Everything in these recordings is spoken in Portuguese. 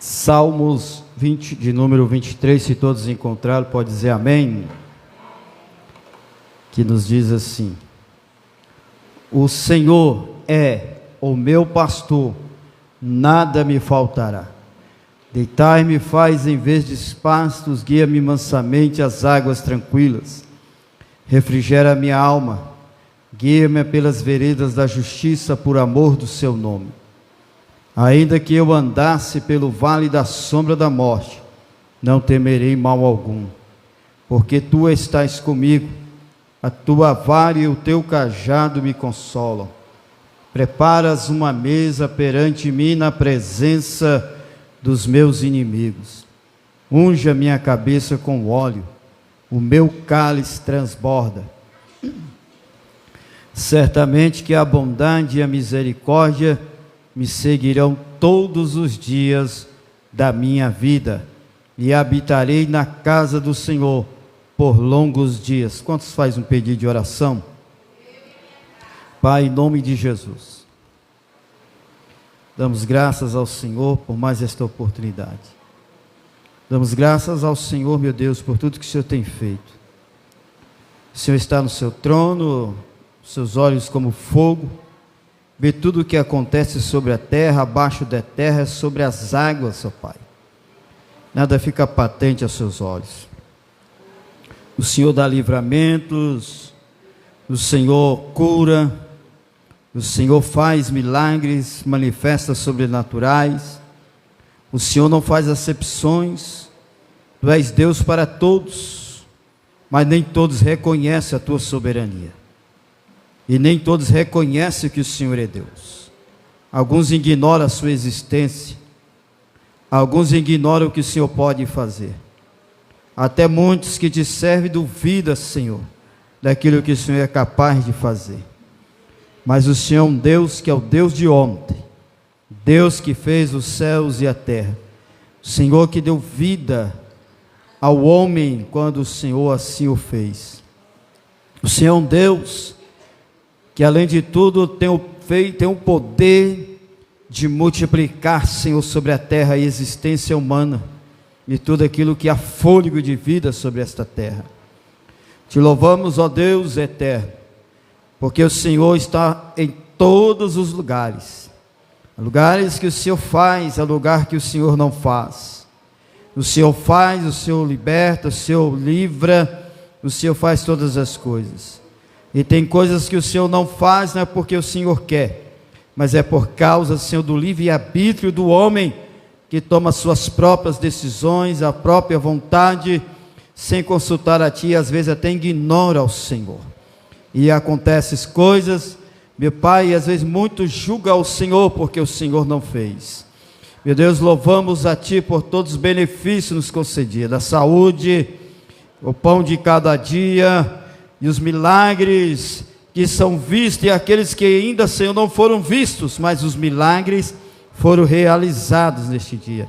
Salmos 20, de número 23, se todos encontraram, pode dizer amém. Que nos diz assim: o Senhor é o meu pastor, nada me faltará. Deitar-me faz em vez de pastos, guia-me mansamente às águas tranquilas. Refrigera a minha alma, guia-me pelas veredas da justiça por amor do seu nome. Ainda que eu andasse pelo vale da sombra da morte, não temerei mal algum, porque tu estás comigo, a tua vara e o teu cajado me consolam. Preparas uma mesa perante mim na presença dos meus inimigos. Unge a minha cabeça com óleo, o meu cálice transborda. Certamente que a bondade e a misericórdia me seguirão todos os dias da minha vida, e habitarei na casa do Senhor por longos dias. Quantos faz um pedido de oração? Pai, em nome de Jesus, damos graças ao Senhor por mais esta oportunidade. Damos graças ao Senhor, meu Deus, por tudo que o Senhor tem feito. O Senhor está no seu trono, seus olhos como fogo, vê tudo o que acontece sobre a terra, abaixo da terra, sobre as águas, ó Pai. Nada fica patente aos seus olhos. O Senhor dá livramentos, o Senhor cura, o Senhor faz milagres, manifesta sobrenaturais. O Senhor não faz acepções. Tu és Deus para todos, mas nem todos reconhecem a tua soberania. E nem todos reconhecem que o Senhor é Deus. Alguns ignoram a sua existência. Alguns ignoram o que o Senhor pode fazer. Até muitos que te servem duvidam, Senhor, daquilo que o Senhor é capaz de fazer. Mas o Senhor é um Deus que é o Deus de ontem. Deus que fez os céus e a terra. O Senhor que deu vida ao homem quando o Senhor assim o fez. O Senhor é um Deus que, além de tudo, tem o poder de multiplicar, Senhor, sobre a terra a existência humana e tudo aquilo que há fôlego de vida sobre esta terra. Te louvamos, ó Deus eterno, porque o Senhor está em todos os lugares. Há lugares que o Senhor faz, há lugar que o Senhor não faz. O Senhor faz, o Senhor liberta, o Senhor livra, o Senhor faz todas as coisas. E tem coisas que o Senhor não faz, não é porque o Senhor quer, mas é por causa, Senhor, do livre-arbítrio do homem, que toma suas próprias decisões, a própria vontade, sem consultar a Ti, às vezes até ignora o Senhor. E acontecem coisas, meu Pai, e às vezes muitos julgam o Senhor, porque o Senhor não fez. Meu Deus, louvamos a Ti por todos os benefícios nos concedidos, a saúde, o pão de cada dia, e os milagres que são vistos, e aqueles que ainda, Senhor, não foram vistos, mas os milagres foram realizados neste dia.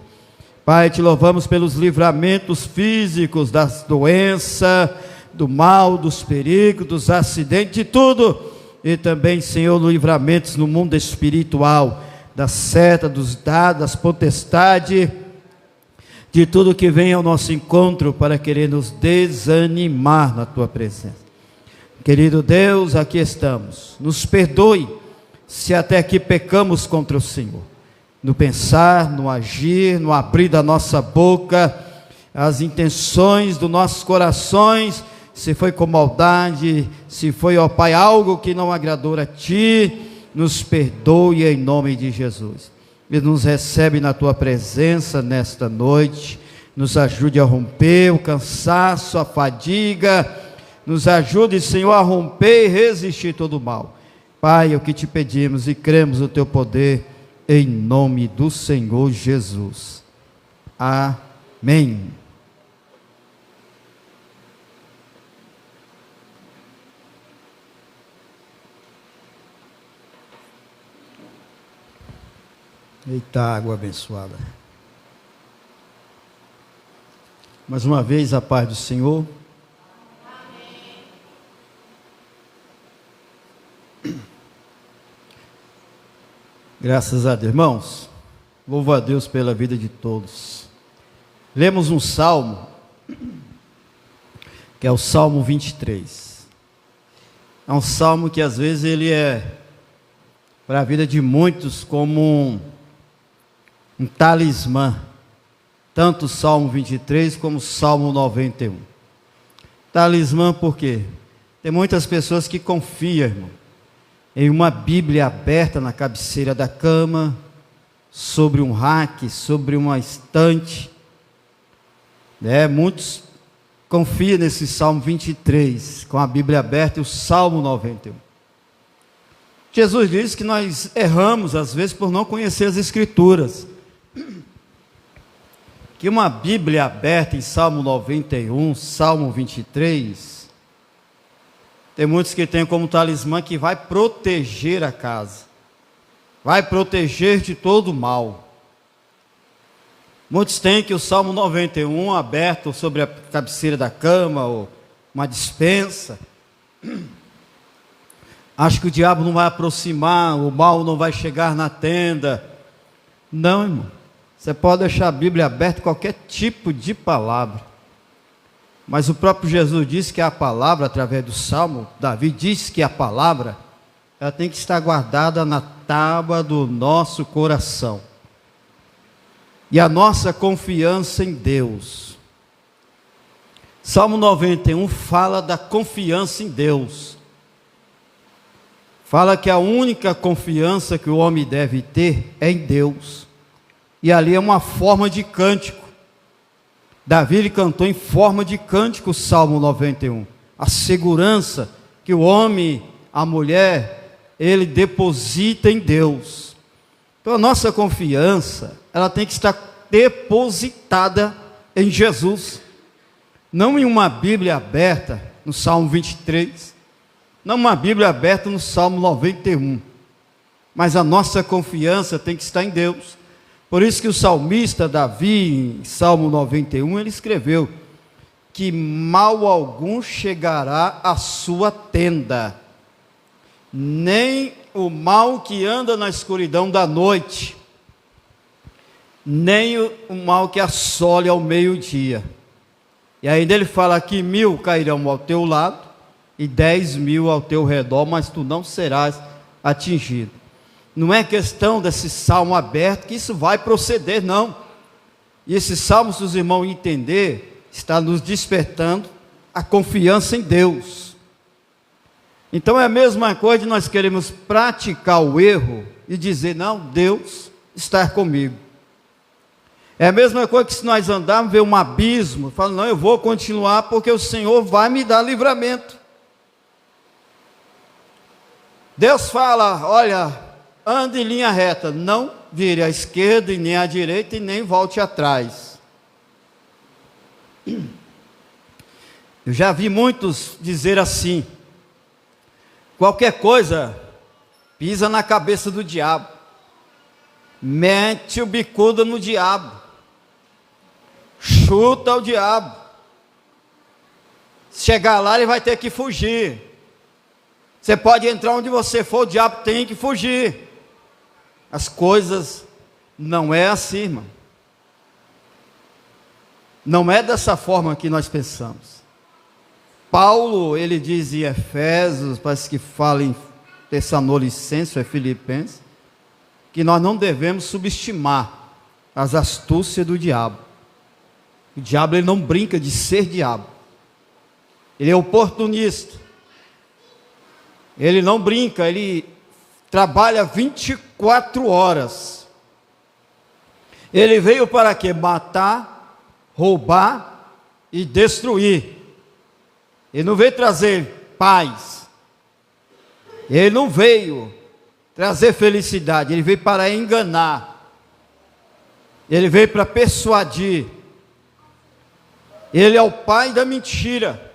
Pai, te louvamos pelos livramentos físicos, das doenças, do mal, dos perigos, dos acidentes, de tudo. E também, Senhor, livramentos no mundo espiritual, da seta, dos dados, das potestades, de tudo que vem ao nosso encontro para querer nos desanimar na Tua presença. Querido Deus, aqui estamos. Nos perdoe se até aqui pecamos contra o Senhor. No pensar, no agir, no abrir da nossa boca, as intenções dos nossos corações, se foi com maldade, se foi, ó Pai, algo que não agradou a Ti, nos perdoe em nome de Jesus. E nos recebe na Tua presença nesta noite, nos ajude a romper o cansaço, a fadiga, nos ajude, Senhor, a romper e resistir todo o mal. Pai, é o que te pedimos e cremos no Teu poder, em nome do Senhor Jesus. Amém. Eita, água abençoada. Mais uma vez, a paz do Senhor. Graças a Deus. Irmãos, Louvo a Deus pela vida de todos. Lemos um salmo, que é o Salmo 23. É um salmo que às vezes ele é, para a vida de muitos, como um talismã. Tanto o Salmo 23 como o Salmo 91. Talismã por quê? Tem muitas pessoas que confiam, irmão, em uma Bíblia aberta na cabeceira da cama, sobre um rack, sobre uma estante. Muitos confiam nesse Salmo 23, com a Bíblia aberta, e o Salmo 91. Jesus diz que nós erramos, às vezes, por não conhecer as Escrituras. Que uma Bíblia aberta em Salmo 91, Salmo 23, tem muitos que têm como talismã que vai proteger a casa, vai proteger de todo o mal. Muitos têm que o Salmo 91 aberto sobre a cabeceira da cama, ou uma despensa. Acho que o diabo não vai aproximar, o mal não vai chegar na tenda. Não, irmão. Você pode deixar a Bíblia aberta, qualquer tipo de palavra. Mas o próprio Jesus disse que a palavra, através do Salmo, Davi disse que a palavra, ela tem que estar guardada na tábua do nosso coração. E a nossa confiança em Deus. Salmo 91 fala da confiança em Deus. Fala que a única confiança que o homem deve ter é em Deus. E ali é uma forma de cântico. Davi ele cantou em forma de cântico o Salmo 91. A segurança que o homem, a mulher, ele deposita em Deus. Então a nossa confiança, ela tem que estar depositada em Jesus. Não em uma Bíblia aberta no Salmo 23. Não uma Bíblia aberta no Salmo 91. Mas a nossa confiança tem que estar em Deus. Por isso que o salmista Davi, em Salmo 91, ele escreveu que mal algum chegará à sua tenda, nem o mal que anda na escuridão da noite, nem o mal que assole ao meio-dia. E ainda ele fala que 1000 cairão ao teu lado, e 10.000 ao teu redor, mas tu não serás atingido. Não é questão desse salmo aberto que isso vai proceder, não. E esse salmo, se os irmãos entender, está nos despertando a confiança em Deus. Então é a mesma coisa de nós queremos praticar o erro e dizer, não, Deus está comigo. É a mesma coisa que se nós andarmos, ver um abismo, falando, não, eu vou continuar porque o Senhor vai me dar livramento. Deus fala, olha, ande em linha reta, não vire à esquerda e nem à direita e nem volte atrás. Eu já vi muitos dizer assim, qualquer coisa, pisa na cabeça do diabo, mete o bicuda no diabo, chuta o diabo, chegar lá ele vai ter que fugir. Você pode entrar onde você for, o diabo tem que fugir. As coisas não é assim, irmão. Não é dessa forma que nós pensamos. Paulo, ele diz em Efésios, parece que fala em Tessalonicenses, é Filipenses, que nós não devemos subestimar as astúcias do diabo. O diabo ele não brinca de ser diabo. Ele é oportunista. Ele não brinca, ele trabalha 24 horas. Ele veio para quê? Matar, roubar e destruir. Ele não veio trazer paz. Ele não veio trazer felicidade. Ele veio para enganar. Ele veio para persuadir. Ele é o pai da mentira.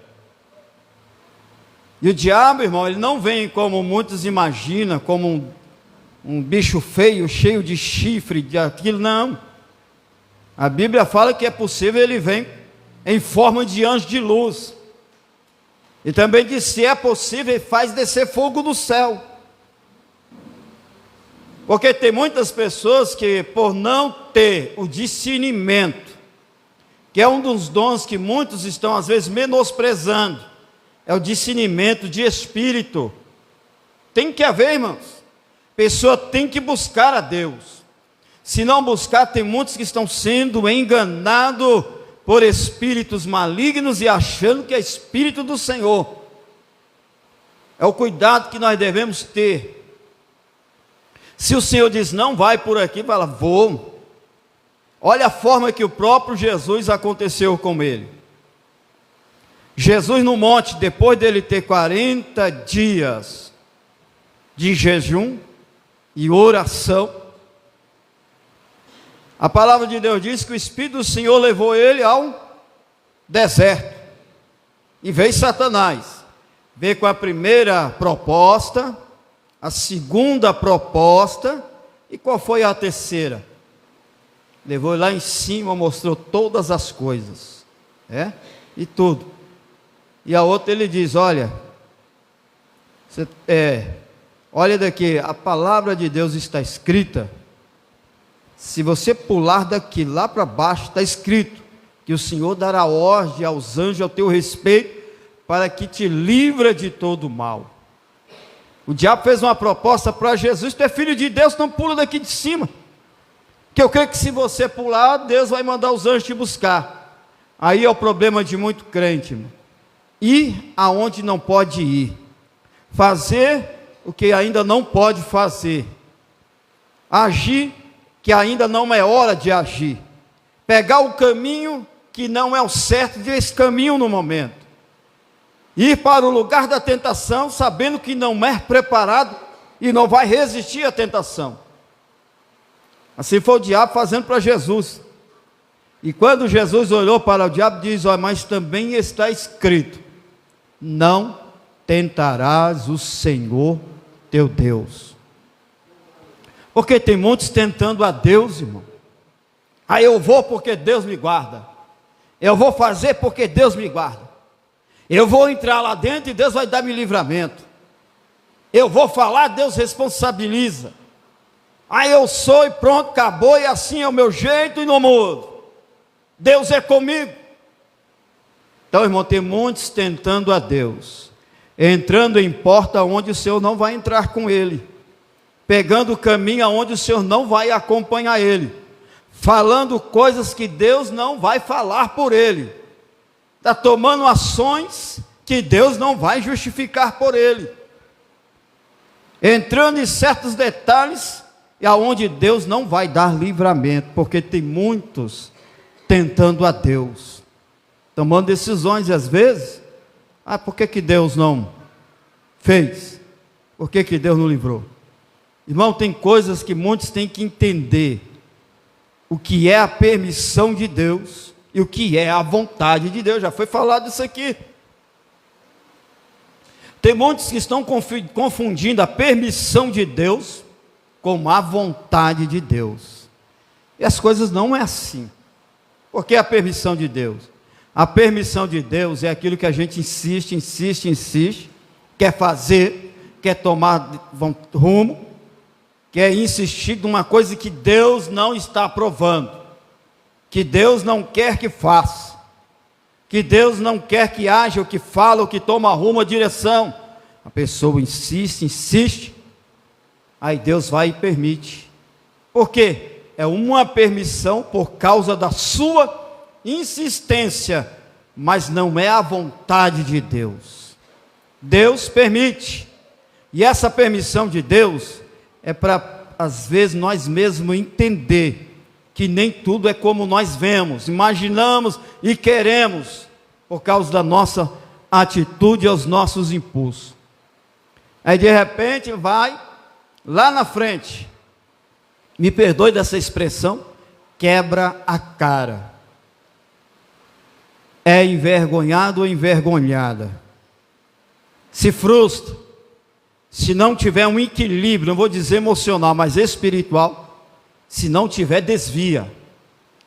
E o diabo, irmão, ele não vem como muitos imaginam, como um bicho feio, cheio de chifre, de aquilo, não. A Bíblia fala que é possível, ele vem em forma de anjo de luz. E também diz, se é possível, ele faz descer fogo do céu. Porque tem muitas pessoas que, por não ter o discernimento, que é um dos dons que muitos estão às vezes menosprezando, é o discernimento de espírito. Tem que haver, irmãos. A pessoa tem que buscar a Deus. Se não buscar, tem muitos que estão sendo enganados por espíritos malignos e achando que é espírito do Senhor. É o cuidado que nós devemos ter. Se o Senhor diz, não vai por aqui, fala, vou. Olha a forma que o próprio Jesus aconteceu com ele. Jesus no monte, depois dele ter 40 dias de jejum e oração, a palavra de Deus diz que o Espírito do Senhor levou ele ao deserto. E veio Satanás. Veio com a primeira proposta, a segunda proposta, e qual foi a terceira? Levou lá em cima, mostrou todas as coisas, e tudo. E a outra ele diz, olha, olha daqui, a palavra de Deus está escrita, se você pular daqui lá para baixo, está escrito, que o Senhor dará ordem aos anjos ao teu respeito, para que te livra de todo o mal. O diabo fez uma proposta para Jesus, tu é filho de Deus, não pula daqui de cima, que eu creio que se você pular, Deus vai mandar os anjos te buscar. Aí é o problema de muito crente, irmão. Ir aonde não pode ir, fazer o que ainda não pode fazer, agir que ainda não é hora de agir, pegar o caminho que não é o certo desse caminho no momento, ir para o lugar da tentação, sabendo que não é preparado e não vai resistir à tentação. Assim foi o diabo fazendo para Jesus. E quando Jesus olhou para o diabo, diz, mas também está escrito, não tentarás o Senhor teu Deus. Porque tem muitos tentando a Deus, irmão. Aí eu vou porque Deus me guarda. Eu vou fazer porque Deus me guarda. Eu vou entrar lá dentro e Deus vai dar-me livramento. Eu vou falar, Deus responsabiliza. Aí eu sou e pronto, acabou, e assim é o meu jeito e não mudo. Deus é comigo. Então, irmão, tem muitos tentando a Deus, entrando em porta onde o Senhor não vai entrar com ele, pegando o caminho aonde o Senhor não vai acompanhar ele, falando coisas que Deus não vai falar por ele, está tomando ações que Deus não vai justificar por ele, entrando em certos detalhes e aonde Deus não vai dar livramento, porque tem muitos tentando a Deus, tomando decisões e às vezes, por que Deus não fez? Por que Deus não livrou? Irmão, tem coisas que muitos têm que entender, o que é a permissão de Deus e o que é a vontade de Deus, já foi falado isso aqui. Tem muitos que estão confundindo a permissão de Deus com a vontade de Deus, e as coisas não é assim. Por que a permissão de Deus? A permissão de Deus é aquilo que a gente insiste, quer fazer, quer tomar rumo, quer insistir numa coisa que Deus não está aprovando, que Deus não quer que faça, que Deus não quer que haja, ou que fala, ou que toma rumo, a direção. A pessoa insiste, aí Deus vai e permite. Por quê? É uma permissão por causa da sua insistência, mas não é a vontade de Deus. Deus permite, e essa permissão de Deus é para, às vezes, nós mesmos entender que nem tudo é como nós vemos, imaginamos e queremos, por causa da nossa atitude e os nossos impulsos. Aí de repente vai lá na frente, me perdoe dessa expressão, quebra a cara, é envergonhado ou envergonhada, se frustra, se não tiver um equilíbrio, não vou dizer emocional, mas espiritual, se não tiver, desvia,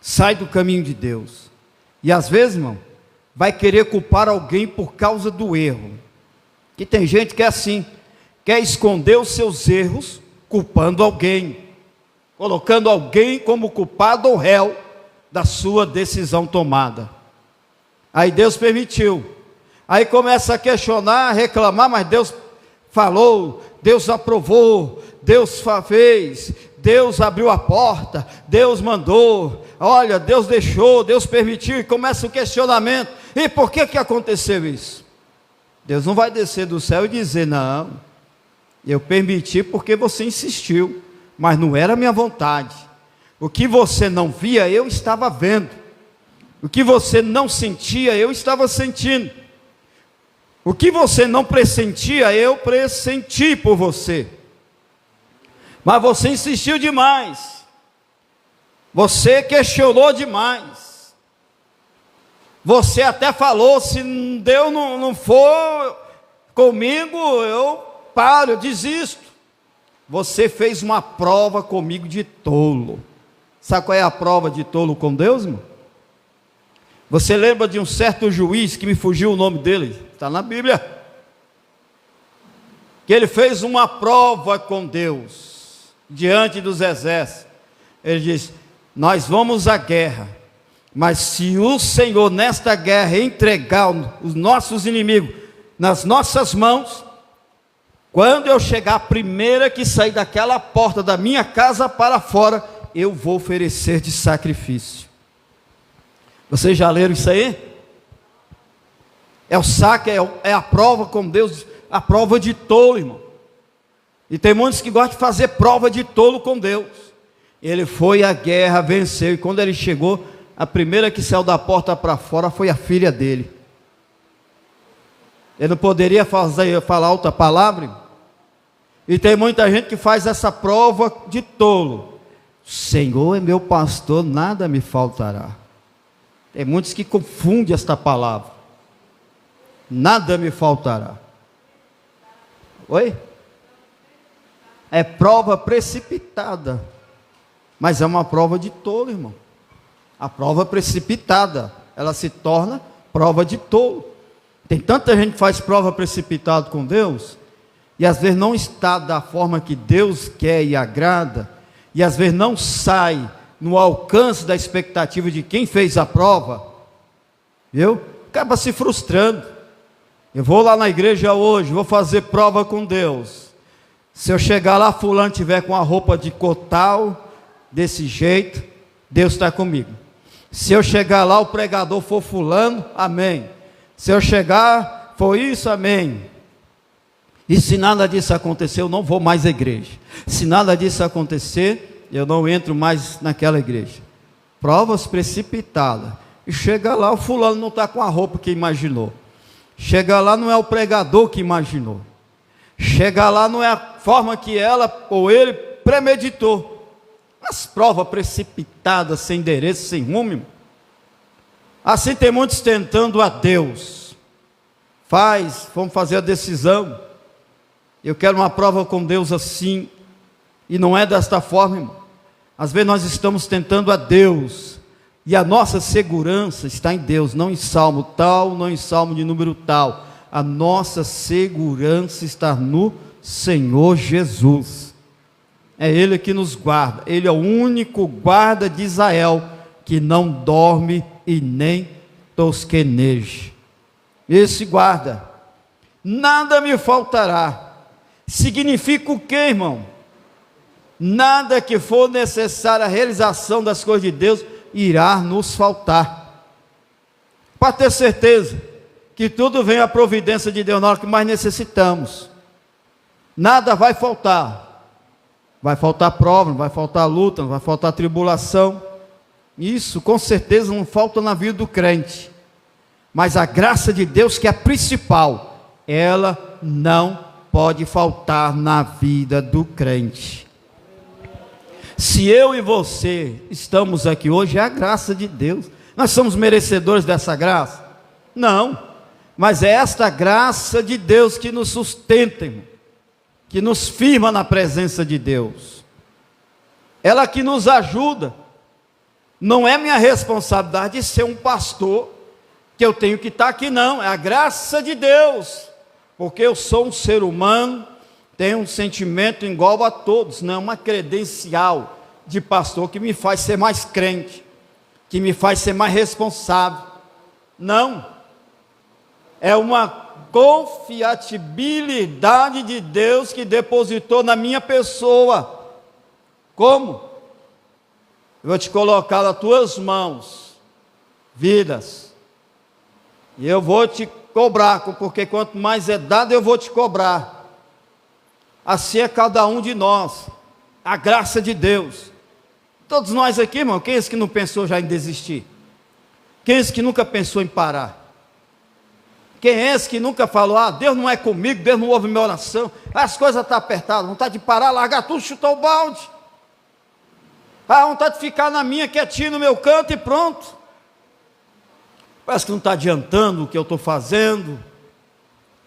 sai do caminho de Deus. E às vezes, irmão, vai querer culpar alguém por causa do erro, que tem gente que é assim, quer esconder os seus erros culpando alguém, colocando alguém como culpado ou réu da sua decisão tomada. Aí Deus permitiu. Aí começa a questionar, a reclamar, mas Deus falou, Deus aprovou, Deus fez, Deus abriu a porta, Deus mandou, olha, Deus deixou, Deus permitiu, e começa o questionamento. E por que aconteceu isso? Deus não vai descer do céu e dizer, não, eu permiti porque você insistiu, mas não era a minha vontade. O que você não via, eu estava vendo. O que você não sentia, eu estava sentindo. O que você não pressentia, eu pressenti por você. Mas você insistiu demais. Você questionou demais. Você até falou, se Deus não for comigo, eu paro, eu desisto. Você fez uma prova comigo de tolo. Sabe qual é a prova de tolo com Deus, irmão? Você lembra de um certo juiz, que me fugiu o nome dele, está na Bíblia, que ele fez uma prova com Deus, diante dos exércitos. Ele disse, nós vamos à guerra, mas se o Senhor nesta guerra entregar os nossos inimigos nas nossas mãos, quando eu chegar a primeira que sair daquela porta da minha casa para fora, eu vou oferecer de sacrifício. Vocês já leram isso aí? É o saque, é a prova com Deus, a prova de tolo, irmão. E tem muitos que gostam de fazer prova de tolo com Deus. Ele foi à guerra, venceu, e quando ele chegou, a primeira que saiu da porta para fora foi a filha dele. Ele não poderia falar outra palavra? E tem muita gente que faz essa prova de tolo. O Senhor é meu pastor, nada me faltará. Tem muitos que confundem esta palavra. Nada me faltará. Oi? É prova precipitada. Mas é uma prova de tolo, irmão. A prova precipitada, ela se torna prova de tolo. Tem tanta gente que faz prova precipitada com Deus, e às vezes não está da forma que Deus quer e agrada, e às vezes não sai no alcance da expectativa de quem fez a prova, viu? Acaba se frustrando. Eu vou lá na igreja hoje, vou fazer prova com Deus. Se eu chegar lá, fulano tiver com a roupa de cotal, desse jeito, Deus está comigo. Se eu chegar lá, o pregador for fulano, amém. Se eu chegar, for isso, amém. E se nada disso acontecer, eu não vou mais à igreja. Se nada disso acontecer, eu não entro mais naquela igreja. Provas precipitadas. E chega lá, o fulano não está com a roupa que imaginou. Chega lá, não é o pregador que imaginou. Chega lá, não é a forma que ela ou ele premeditou. As provas precipitadas, sem endereço, sem rumo. Assim tem muitos tentando a Deus. Vamos fazer a decisão. Eu quero uma prova com Deus assim. E não é desta forma, irmão. Às vezes nós estamos tentando a Deus, e a nossa segurança está em Deus, não em salmo tal, não em salmo de número tal. A nossa segurança está no Senhor Jesus. É Ele que nos guarda. Ele é o único guarda de Israel que não dorme e nem tosqueneja. Esse guarda. Nada me faltará. Significa o quê, irmão? Nada que for necessário à realização das coisas de Deus irá nos faltar. Para ter certeza que tudo vem à providência de Deus na hora que mais necessitamos. Nada vai faltar. Vai faltar prova, não vai faltar luta, não vai faltar tribulação. Isso com certeza não falta na vida do crente. Mas a graça de Deus, que é a principal, ela não pode faltar na vida do crente. Se eu e você estamos aqui hoje, é a graça de Deus. Nós somos merecedores dessa graça? Não, mas é esta graça de Deus que nos sustenta, irmão, que nos firma na presença de Deus. Ela que nos ajuda. Não é minha responsabilidade ser um pastor, que eu tenho que estar aqui, não. É a graça de Deus, porque eu sou um ser humano tenho um sentimento igual a todos, não é uma credencial de pastor que me faz ser mais crente, que me faz ser mais responsável. Não. É uma confiabilidade de Deus que depositou na minha pessoa. Como? Eu vou te colocar nas tuas mãos, vidas, e eu vou te cobrar, porque quanto mais é dado, eu vou te cobrar. Assim é cada um de nós, a graça de Deus. Todos nós aqui, irmão, quem é esse que não pensou já em desistir? Quem é esse que nunca pensou em parar? Quem é esse que nunca falou, Deus não é comigo, Deus não ouve minha oração, as coisas estão apertadas, vontade de parar, largar tudo, chutar o balde, vontade de ficar na minha, quietinho no meu canto e pronto. Parece que não está adiantando o que eu estou fazendo,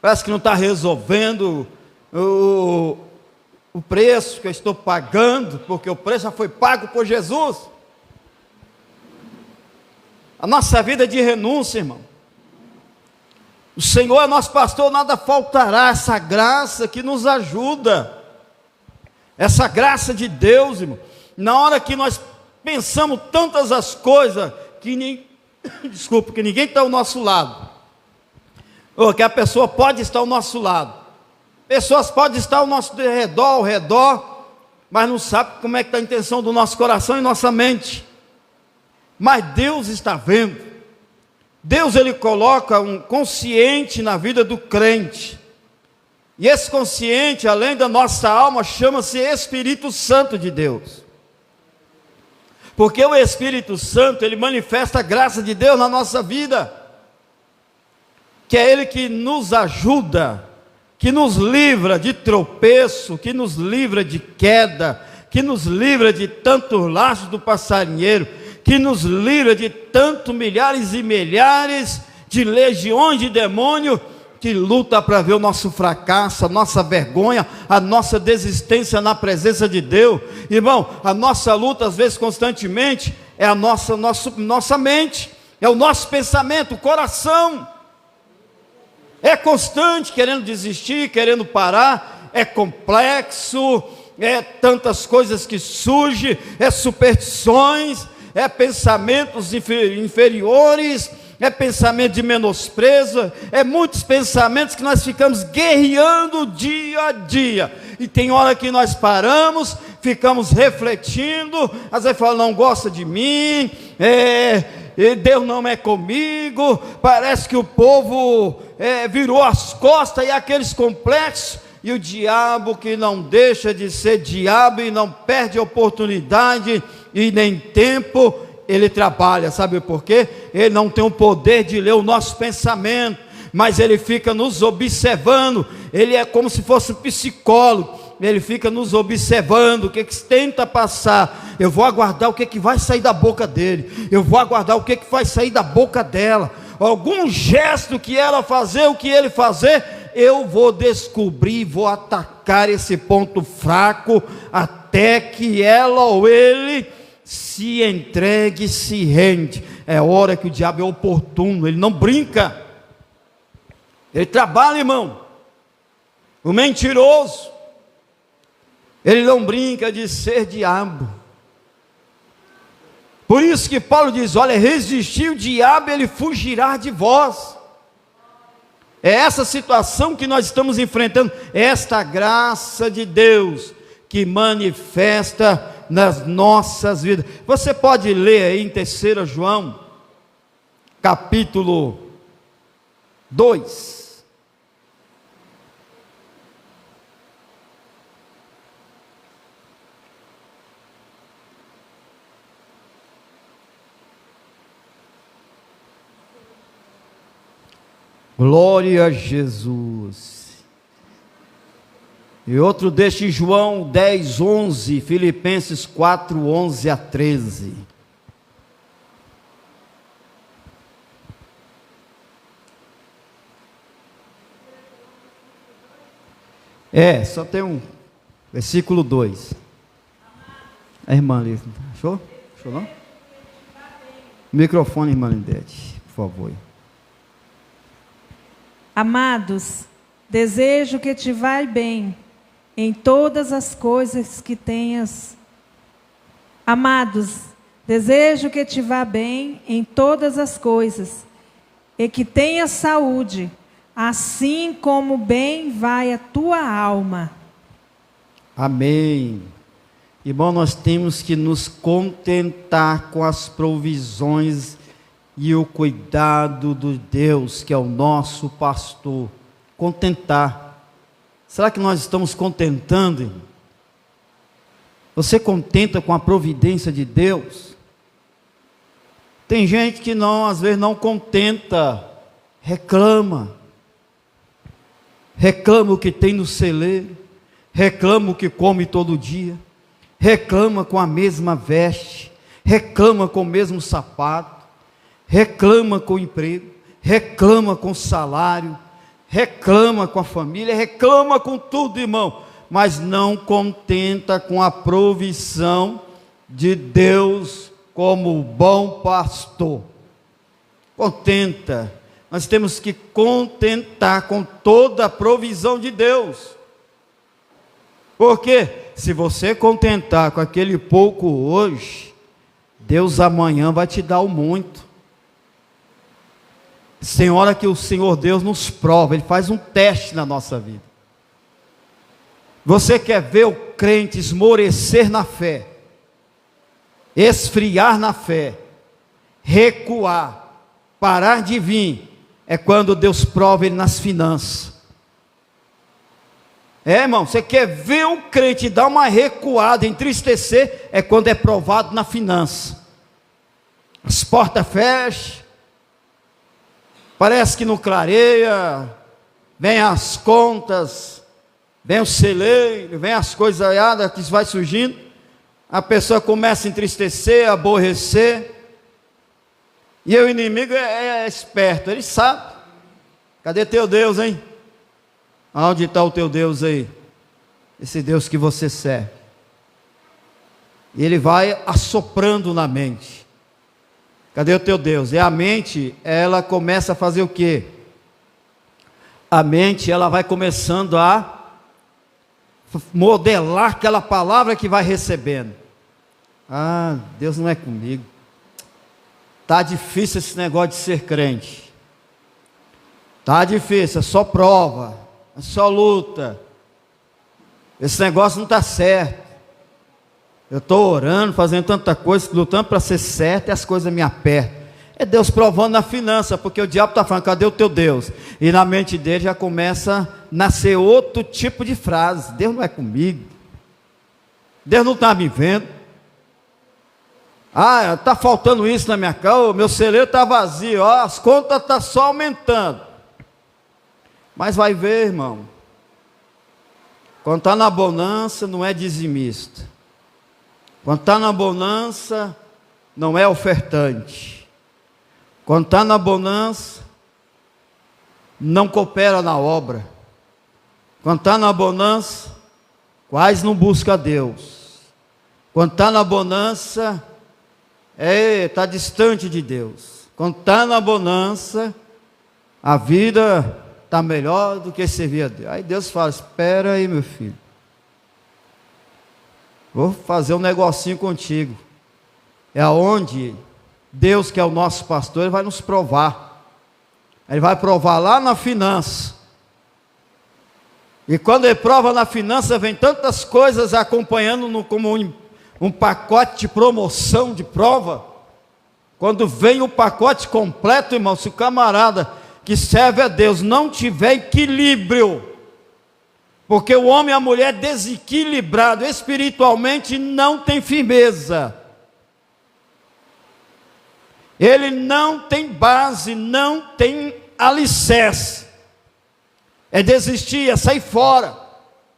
parece que não está resolvendo o preço que eu estou pagando, porque o preço já foi pago por Jesus. A nossa vida é de renúncia, irmão. O Senhor é nosso pastor, nada faltará. Essa graça que nos ajuda, essa graça de Deus, irmão. Na hora que nós pensamos tantas as coisas que que ninguém está ao nosso lado, ou que a pessoa pode estar ao nosso lado, pessoas podem estar ao nosso redor, mas não sabe como é que está a intenção do nosso coração e nossa mente. Mas Deus está vendo. Deus, ele coloca um consciente na vida do crente, e esse consciente, além da nossa alma, chama-se Espírito Santo de Deus, porque o Espírito Santo, ele manifesta a graça de Deus na nossa vida, que é ele que nos ajuda, que nos livra de tropeço, que nos livra de queda, que nos livra de tantos laços do passarinheiro, que nos livra de tantos milhares e milhares de legiões de demônio que luta para ver o nosso fracasso, a nossa vergonha, a nossa desistência na presença de Deus. Irmão, a nossa luta às vezes constantemente é a nossa mente, é o nosso pensamento, o coração. É constante, querendo desistir, querendo parar, é complexo, é tantas coisas que surgem, é superstições, é pensamentos inferiores, é pensamento de menosprezo, é muitos pensamentos que nós ficamos guerreando dia a dia, e tem hora que nós paramos, ficamos refletindo, às vezes falamos, não gosta de mim, Deus não é comigo, parece que o povo virou as costas, e aqueles complexos, e o diabo que não deixa de ser diabo, e não perde oportunidade, e nem tempo, ele trabalha, sabe por quê? Ele não tem o poder de ler o nosso pensamento, mas ele fica nos observando, ele é como se fosse um psicólogo, ele fica nos observando, o que tenta passar, eu vou aguardar o que vai sair da boca dele, eu vou aguardar o que vai sair da boca dela, algum gesto que ela fazer, o que ele fazer, eu vou descobrir, vou atacar esse ponto fraco, até que ela ou ele se entregue, se rende. É hora que o diabo é oportuno, ele não brinca, ele trabalha, irmão. O mentiroso, ele não brinca de ser diabo. Por isso que Paulo diz, olha, resistir o diabo, ele fugirá de vós. É essa situação que nós estamos enfrentando, esta graça de Deus que manifesta nas nossas vidas. Você pode ler aí em 3 João, capítulo 2. Glória a Jesus. E outro deste, João 10, 11, Filipenses 4, 11 a 13. Só tem um, versículo 2. A irmã ali, achou? Achou não? Microfone, irmã Lindete, por favor. Amados, desejo que te vai bem em todas as coisas que tenhas. Amados, desejo que te vá bem em todas as coisas, e que tenhas saúde, assim como bem vai a tua alma. Amém. Irmão, nós temos que nos contentar com as provisões e o cuidado do Deus, que é o nosso pastor. Contentar. Será que nós estamos contentando, irmão? Você contenta com a providência de Deus? Tem gente que não, às vezes não contenta, reclama o que tem no celeiro, reclama o que come todo dia, reclama com a mesma veste, reclama com o mesmo sapato, reclama com o emprego, reclama com o salário, reclama com a família, reclama com tudo, irmão, mas não contenta com a provisão de Deus como bom pastor. Contenta. Nós temos que contentar com toda a provisão de Deus. Porque se você contentar com aquele pouco hoje, Deus amanhã vai te dar o muito. Tem hora que o Senhor Deus nos prova, Ele faz um teste na nossa vida. Você quer ver o crente esmorecer na fé, esfriar na fé, recuar, parar de vir, é quando Deus prova ele nas finanças. Irmão, você quer ver um crente dar uma recuada, entristecer, é quando é provado na finança. As portas fecham, parece que não clareia, vem as contas, vem o celeiro, vem as coisas aiadas que vai surgindo, a pessoa começa a entristecer, a aborrecer, e o inimigo é esperto, ele sabe. Cadê teu Deus, hein? Onde está o teu Deus aí? Esse Deus que você serve. E ele vai assoprando na mente. Cadê o teu Deus? E a mente, ela começa a fazer o quê? A mente, ela vai começando a modelar aquela palavra que vai recebendo. Ah, Deus não é comigo. Tá difícil esse negócio de ser crente. Tá difícil, é só prova, é só luta. Esse negócio não está certo. Eu estou orando, fazendo tanta coisa, lutando para ser certo, e as coisas me apertam. É Deus provando na finança, porque o diabo está falando, cadê o teu Deus? E na mente dele já começa a nascer outro tipo de frase. Deus não é comigo. Deus não está me vendo. Ah, está faltando isso na minha casa, meu celeiro está vazio, ó, as contas estão só aumentando. Mas vai ver, irmão, quando está na bonança não é dizimista, quando está na bonança não é ofertante, quando está na bonança não coopera na obra, quando está na bonança quase não busca a Deus, quando está na bonança está distante de Deus. Quando está na bonança, a vida está melhor do que servir a Deus. Aí Deus fala, espera aí meu filho, vou fazer um negocinho contigo. É onde Deus, que é o nosso pastor, Ele vai nos provar. Ele vai provar lá na finança. E quando Ele prova na finança, vem tantas coisas acompanhando como um pacote de promoção, de prova. Quando vem o pacote completo, irmão, se o camarada que serve a Deus não tiver equilíbrio, porque o homem e a mulher desequilibrado espiritualmente não tem firmeza, ele não tem base, não tem alicerce, é desistir, é sair fora,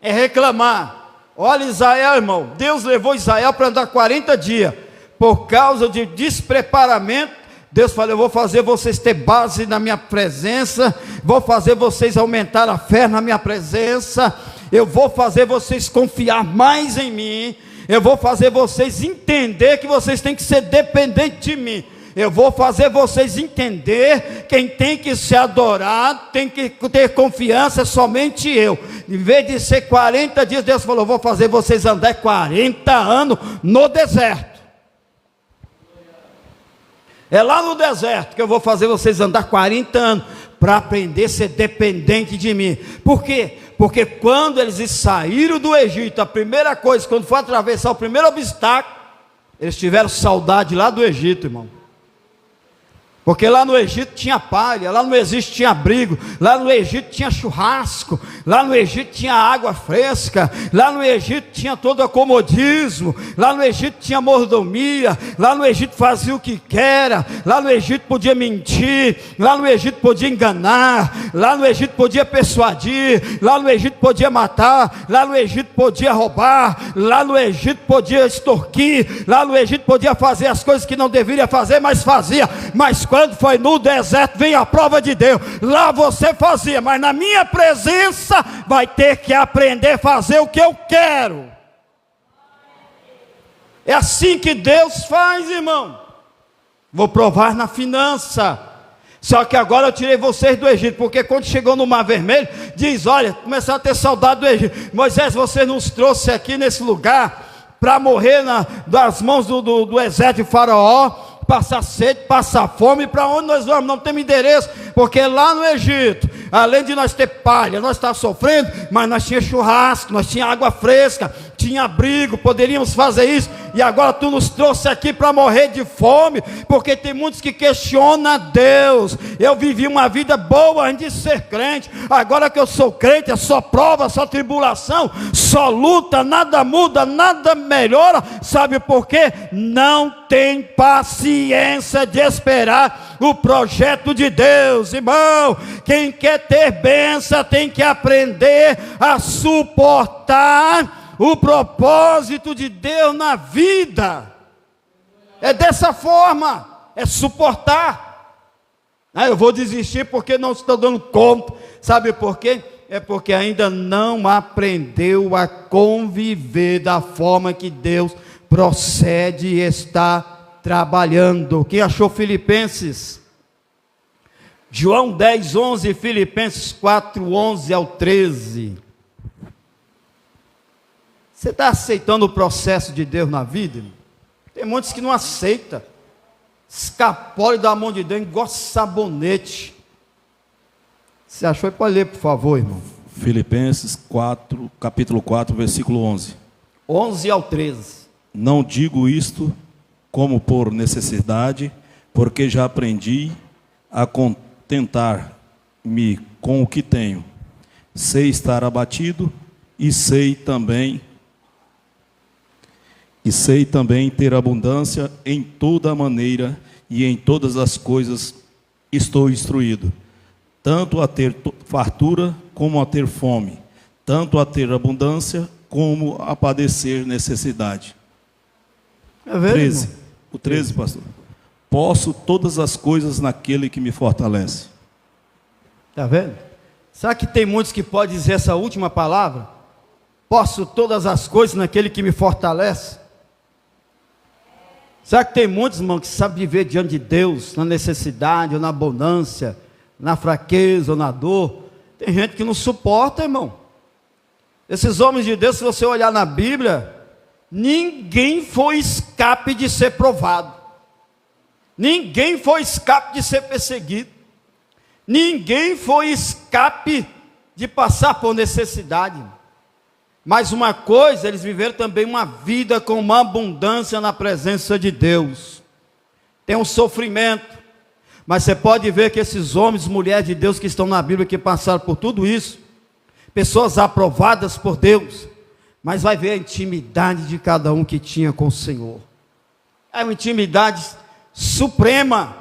é reclamar. Olha Israel, irmão, Deus levou Israel para andar 40 dias, por causa de despreparamento. Deus falou, eu vou fazer vocês ter base na minha presença, vou fazer vocês aumentar a fé na minha presença, eu vou fazer vocês confiar mais em mim, eu vou fazer vocês entender que vocês têm que ser dependentes de mim. Eu vou fazer vocês entender, quem tem que ser adorado, tem que ter confiança, é somente eu. Em vez de ser 40 dias, Deus falou, vou fazer vocês andar 40 anos no deserto. É lá no deserto que eu vou fazer vocês andar 40 anos, para aprender a ser dependente de mim. Por quê? Porque quando eles saíram do Egito, a primeira coisa, quando foi atravessar o primeiro obstáculo, eles tiveram saudade lá do Egito, irmão. Porque lá no Egito tinha palha, lá no Egito tinha abrigo, lá no Egito tinha churrasco, lá no Egito tinha água fresca, lá no Egito tinha todo o acomodismo, lá no Egito tinha mordomia, lá no Egito fazia o que quer, lá no Egito podia mentir, lá no Egito podia enganar, lá no Egito podia persuadir, lá no Egito podia matar, lá no Egito podia roubar, lá no Egito podia extorquir, lá no Egito podia fazer as coisas que não deveria fazer, mas fazia. Mas quando foi no deserto, vem a prova de Deus. Lá você fazia, mas na minha presença vai ter que aprender a fazer o que eu quero. É assim que Deus faz, irmão. Vou provar na finança. Só que agora eu tirei vocês do Egito, porque quando chegou no Mar Vermelho, diz, olha, começaram a ter saudade do Egito. Moisés, você nos trouxe aqui nesse lugar para morrer das mãos do exército de Faraó, passar sede, passar fome. Para onde nós vamos? Não temos endereço, porque lá no Egito, além de nós ter palha, nós estávamos sofrendo, mas nós tínhamos churrasco, nós tínhamos água fresca, tinha abrigo, poderíamos fazer isso, e agora tu nos trouxe aqui para morrer de fome, porque tem muitos que questionam Deus. Eu vivi uma vida boa antes de ser crente, agora que eu sou crente, é só prova, só tribulação, só luta, nada muda, nada melhora. Sabe por quê? Não tem paciência de esperar o projeto de Deus, irmão. Quem quer ter bênção tem que aprender a suportar o propósito de Deus na vida. É dessa forma, é suportar. Eu vou desistir porque não estou dando conta. Sabe por quê? É porque ainda não aprendeu a conviver da forma que Deus procede e está trabalhando. Quem achou Filipenses? João 10, 11, Filipenses 4, 11 ao 13. Você está aceitando o processo de Deus na vida, irmão? Tem muitos que não aceitam. Escapole da mão de Deus, igual sabonete. Você achou? Pode ler, por favor, irmão. Filipenses 4, capítulo 4, versículo 11. 11 ao 13. Não digo isto como por necessidade, porque já aprendi a contentar-me com o que tenho. Sei estar abatido e sei também ter abundância em toda maneira, e em todas as coisas estou instruído, tanto a ter fartura como a ter fome, tanto a ter abundância como a padecer necessidade. É verdade, 13. O 13, pastor. Posso todas as coisas naquele que me fortalece. Está vendo? Será que tem muitos que podem dizer essa última palavra? Posso todas as coisas naquele que me fortalece? Será que tem muitos, irmão, que sabem viver diante de Deus, na necessidade, ou na abundância, na fraqueza, ou na dor? Tem gente que não suporta, irmão. Esses homens de Deus, se você olhar na Bíblia, ninguém foi escape de ser provado. Ninguém foi escape de ser perseguido. Ninguém foi escape de passar por necessidade. Mas uma coisa, eles viveram também uma vida com uma abundância na presença de Deus. Tem um sofrimento, mas você pode ver que esses homens e mulheres de Deus que estão na Bíblia, que passaram por tudo isso, pessoas aprovadas por Deus, mas vai ver a intimidade de cada um que tinha com o Senhor. É uma intimidade suprema.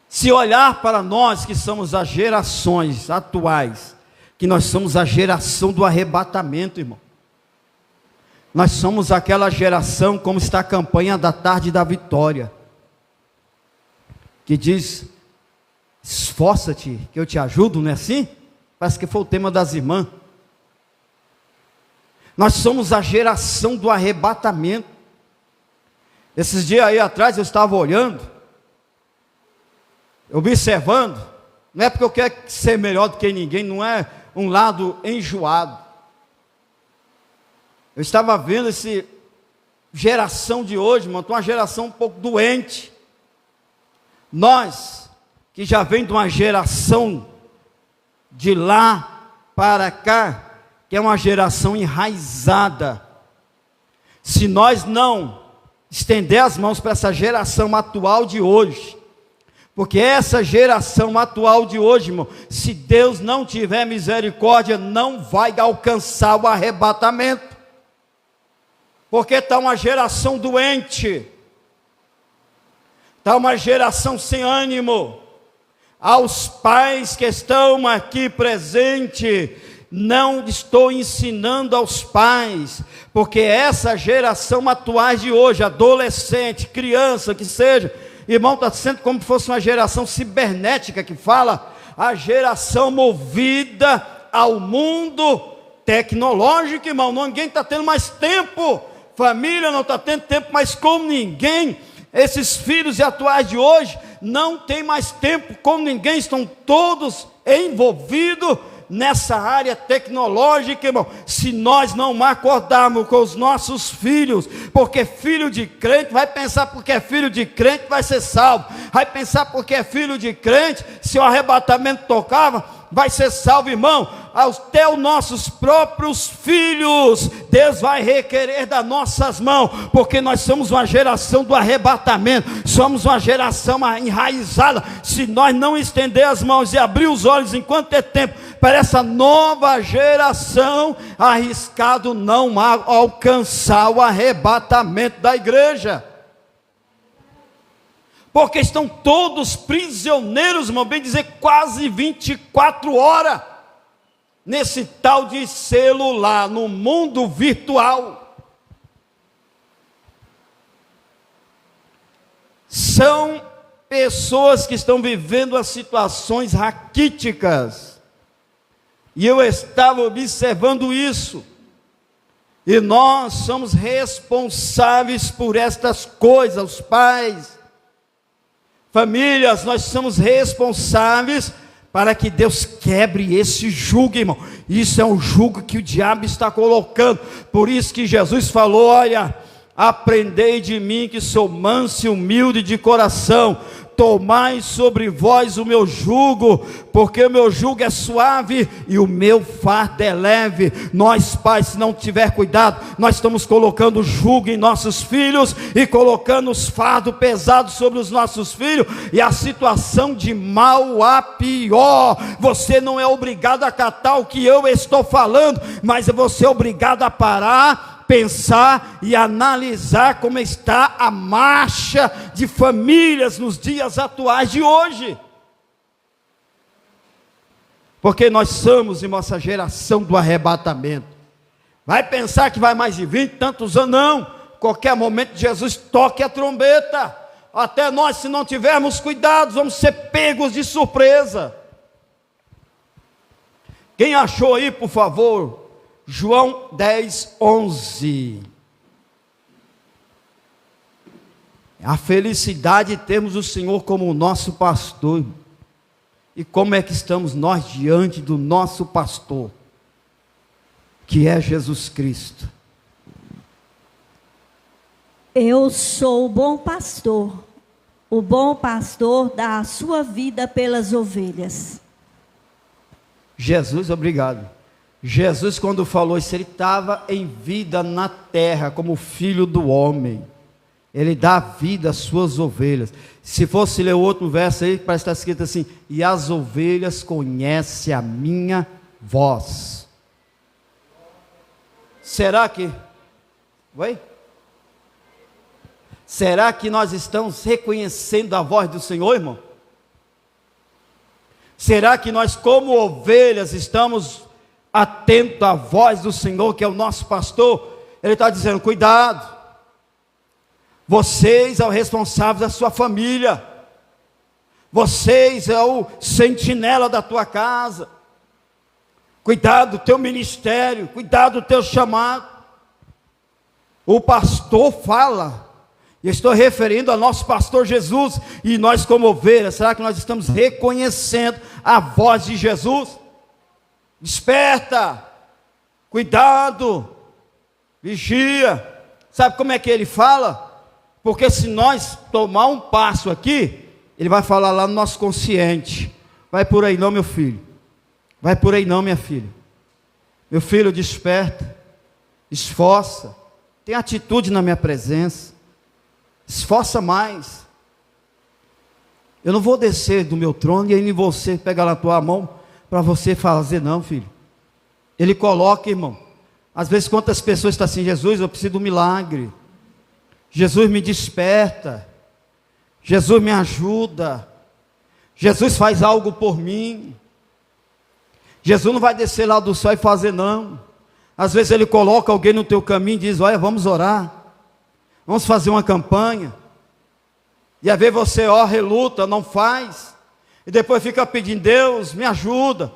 Se olhar para nós que somos as gerações atuais, que nós somos a geração do arrebatamento, irmão. Nós somos aquela geração, como está a campanha da tarde da vitória, que diz, esforça-te que eu te ajudo, não é assim? Parece que foi o tema das irmãs. Nós somos a geração do arrebatamento. Esses dias aí atrás eu estava olhando, observando, não é porque eu quero ser melhor do que ninguém, não é um lado enjoado. Eu estava vendo essa geração de hoje, mano, uma geração um pouco doente. Nós, que já vem de uma geração de lá para cá, que é uma geração enraizada, se nós não estender as mãos para essa geração atual de hoje, porque essa geração atual de hoje, irmão, se Deus não tiver misericórdia, não vai alcançar o arrebatamento, porque está uma geração doente, está uma geração sem ânimo. Aos pais que estão aqui presentes, não estou ensinando aos pais, porque essa geração atual de hoje, adolescente, criança, que seja, irmão, está sendo como se fosse uma geração cibernética, que fala, a geração movida ao mundo tecnológico, irmão. Ninguém está tendo mais tempo, família não está tendo tempo mais com ninguém. Esses filhos atuais de hoje não tem mais tempo com ninguém, estão todos envolvidos nessa área tecnológica, irmão. Se nós não acordarmos com os nossos filhos, porque filho de crente vai pensar porque é filho de crente vai ser salvo, vai pensar porque é filho de crente, se o arrebatamento tocava, vai ser salvo, irmão. Até os nossos próprios filhos, Deus vai requerer das nossas mãos, porque nós somos uma geração do arrebatamento, somos uma geração enraizada. Se nós não estender as mãos e abrir os olhos enquanto é tempo, para essa nova geração, arriscado não alcançar o arrebatamento da igreja, porque estão todos prisioneiros, irmão, bem dizer, quase 24 horas, nesse tal de celular, no mundo virtual. São pessoas que estão vivendo as situações raquíticas, e eu estava observando isso, e nós somos responsáveis por estas coisas, os pais, famílias, nós somos responsáveis para que Deus quebre esse jugo, irmão. Isso é um jugo que o diabo está colocando. Por isso que Jesus falou, olha, aprendei de mim que sou manso e humilde de coração, tomai sobre vós o meu jugo, porque o meu jugo é suave e o meu fardo é leve. Nós pais, se não tiver cuidado, nós estamos colocando jugo em nossos filhos e colocando os fardos pesados sobre os nossos filhos, e a situação de mal a pior. Você não é obrigado a acatar o que eu estou falando, mas você é obrigado a parar, pensar e analisar como está a marcha de famílias nos dias atuais de hoje, porque nós somos, em nossa geração do arrebatamento. Vai pensar que vai mais de 20 e tantos anos? Não, qualquer momento Jesus toque a trombeta, até nós, se não tivermos cuidado, vamos ser pegos de surpresa. Quem achou aí, por favor, João 10, 11. A felicidade de termos o Senhor como o nosso pastor. E como é que estamos nós diante do nosso pastor, que é Jesus Cristo? Eu sou o bom pastor. O bom pastor dá a sua vida pelas ovelhas. Jesus, obrigado. Jesus, quando falou isso, ele estava em vida na terra, como filho do homem. Ele dá vida às suas ovelhas. Se fosse ler o outro verso aí, parece que está escrito assim: e as ovelhas conhecem a minha voz. Será que... Oi? Será que nós estamos reconhecendo a voz do Senhor, irmão? Será que nós, como ovelhas, estamos atento à voz do Senhor, que é o nosso pastor? Ele está dizendo: cuidado, vocês são responsáveis da sua família, vocês é o sentinela da tua casa, cuidado do teu ministério, cuidado do teu chamado. O pastor fala Eu estou referindo ao nosso pastor Jesus, e nós como ovelhas, será que nós estamos reconhecendo a voz de Jesus? Desperta, cuidado, vigia. Sabe como é que ele fala? Porque se nós tomar um passo aqui, ele vai falar lá no nosso consciente. Vai por aí não, meu filho. Vai por aí não, minha filha. Meu filho, desperta, esforça, tem atitude na minha presença, esforça mais. Eu não vou descer do meu trono e aí nem você pegar na tua mão para você fazer não, filho. Ele coloca, irmão. Às vezes quantas pessoas estão assim, Jesus, eu preciso de um milagre. Jesus me desperta. Jesus me ajuda. Jesus faz algo por mim. Jesus não vai descer lá do céu e fazer não. Às vezes ele coloca alguém no teu caminho e diz, olha, vamos orar. Vamos fazer uma campanha. E às vezes você reluta, não faz. E depois fica pedindo, Deus, me ajuda.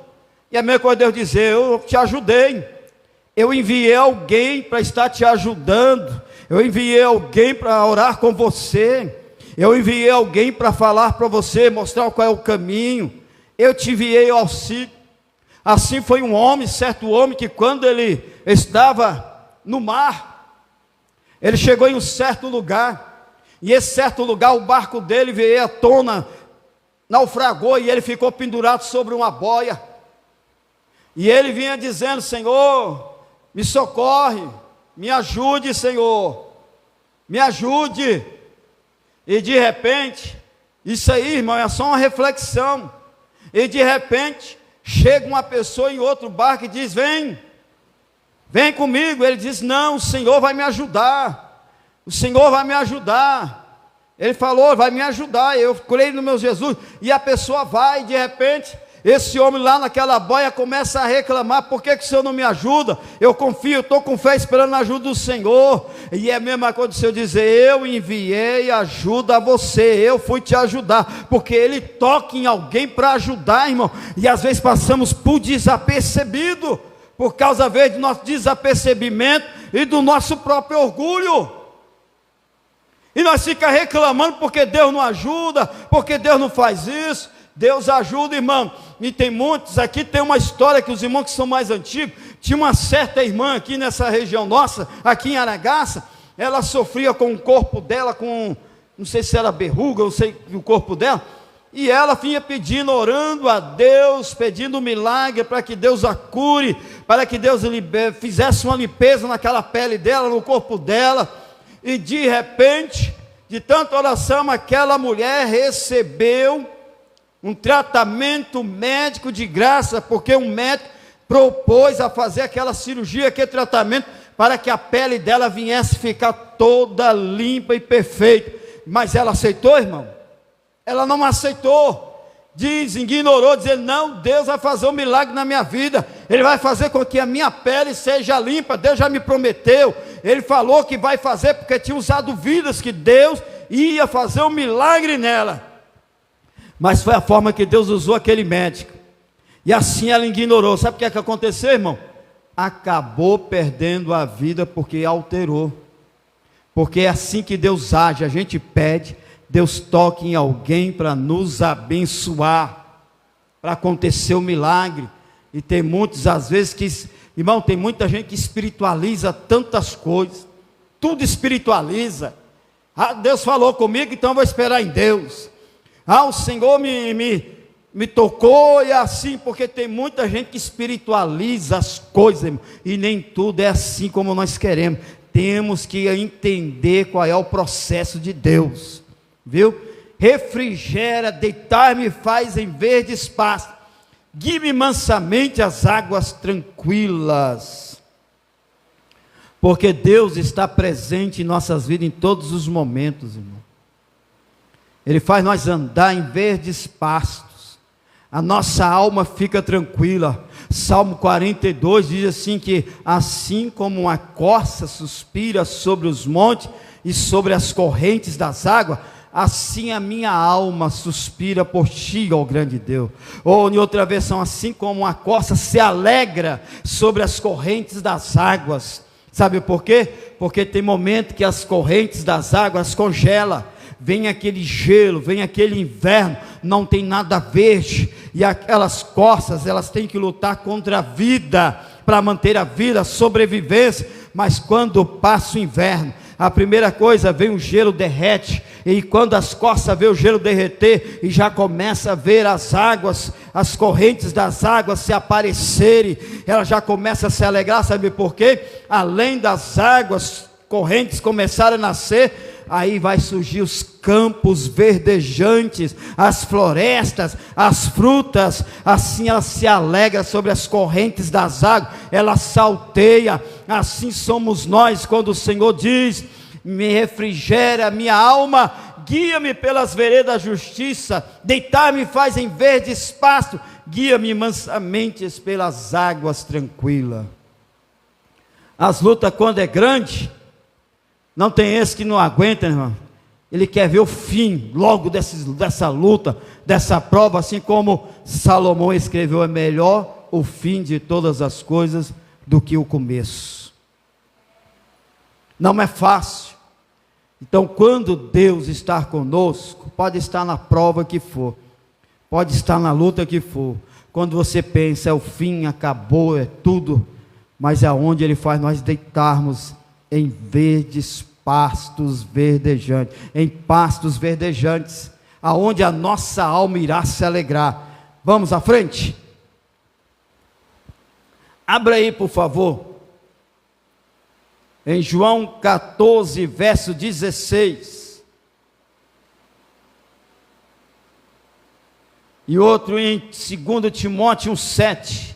E é mesmo quando Deus dizer, eu te ajudei. Eu enviei alguém para estar te ajudando. Eu enviei alguém para orar com você. Eu enviei alguém para falar para você, mostrar qual é o caminho. Eu te enviei ao auxílio. Assim foi um homem, certo homem, que quando ele estava no mar, ele chegou em um certo lugar. E esse certo lugar, o barco dele veio à tona, naufragou e ele ficou pendurado sobre uma boia. E ele vinha dizendo, Senhor, me socorre, me ajude, Senhor, me ajude. E de repente, isso aí, irmão, é só uma reflexão. E de repente, chega uma pessoa em outro barco e diz, vem comigo. Ele diz, não, o Senhor vai me ajudar, o Senhor vai me ajudar. Ele falou, vai me ajudar, eu creio no meu Jesus. E a pessoa vai, e de repente, esse homem lá naquela boia começa a reclamar, por que o Senhor não me ajuda? Eu confio, estou com fé esperando a ajuda do Senhor. E é a mesma coisa do Senhor dizer, eu enviei ajuda a você, eu fui te ajudar, porque Ele toca em alguém para ajudar, irmão. E às vezes passamos por desapercebido, por causa às vezes do nosso desapercebimento e do nosso próprio orgulho. E nós ficamos reclamando porque Deus não ajuda, porque Deus não faz isso. Deus ajuda, irmão. E tem muitos, aqui tem uma história que os irmãos que são mais antigos, tinha uma certa irmã aqui nessa região nossa, aqui em Aragaça, ela sofria com o corpo dela, com, não sei se era verruga, não sei o corpo dela, e ela vinha pedindo, orando a Deus, pedindo um milagre para que Deus a cure, para que Deus fizesse uma limpeza naquela pele dela, no corpo dela. E de repente, de tanta oração, aquela mulher recebeu um tratamento médico de graça, porque um médico propôs a fazer aquela cirurgia, aquele tratamento, para que a pele dela viesse ficar toda limpa e perfeita. Mas ela aceitou, irmão? Ela não aceitou. Ignorou, dizendo, não, Deus vai fazer um milagre na minha vida, Ele vai fazer com que a minha pele seja limpa, Deus já me prometeu, Ele falou que vai fazer, porque tinha usado vidas, que Deus ia fazer um milagre nela. Mas foi a forma que Deus usou aquele médico, e assim ela ignorou. Sabe o que é que aconteceu, irmão? Acabou perdendo a vida, porque alterou. Porque é assim que Deus age, a gente pede, Deus toca em alguém para nos abençoar, para acontecer o milagre. E tem muitos, às vezes, que, irmão, tem muita gente que espiritualiza tantas coisas, tudo espiritualiza. Ah, Deus falou comigo, então eu vou esperar em Deus. Ah, o Senhor me tocou, e assim, porque tem muita gente que espiritualiza as coisas, irmão, e nem tudo é assim como nós queremos. Temos que entender qual é o processo de Deus. Viu? Refrigera, deitar-me faz em verdes pastos, guie-me mansamente às águas tranquilas. Porque Deus está presente em nossas vidas em todos os momentos, irmão. Ele faz nós andar em verdes pastos, a nossa alma fica tranquila. Salmo 42 diz assim, que assim como uma corça suspira sobre os montes e sobre as correntes das águas, assim a minha alma suspira por ti, ó grande Deus. Ou em outra versão, assim como uma corça se alegra sobre as correntes das águas. Sabe por quê? Porque tem momento que as correntes das águas congelam, vem aquele gelo, vem aquele inverno, não tem nada verde, e aquelas corças, elas têm que lutar contra a vida, para manter a vida, a sobrevivência. Mas quando passa o inverno, a primeira coisa, vem o gelo, derrete, e quando as corças vê o gelo derreter, e já começa a ver as águas, as correntes das águas se aparecerem, ela já começa a se alegrar. Sabe por quê? Além das águas, correntes começaram a nascer, aí vai surgir os campos verdejantes, as florestas, as frutas, assim ela se alegra sobre as correntes das águas, ela salteia. Assim somos nós, quando o Senhor diz: me refrigera a minha alma, guia-me pelas veredas da justiça, deitar-me faz em verdes pastos, guia-me mansamente pelas águas tranquilas. As lutas, quando é grande, não tem esse que não aguenta, irmão. Ele quer ver o fim logo dessa luta, dessa prova, assim como Salomão escreveu: é melhor o fim de todas as coisas do que o começo. Não é fácil. Então, quando Deus está conosco, pode estar na prova que for, pode estar na luta que for, quando você pensa, é o fim, acabou, é tudo, mas é onde Ele faz nós deitarmos em verdes pastos verdejantes, em pastos verdejantes, aonde a nossa alma irá se alegrar. Vamos à frente? Abra aí, por favor, em João 14, verso 16, e outro em 2 Timóteo 1,7.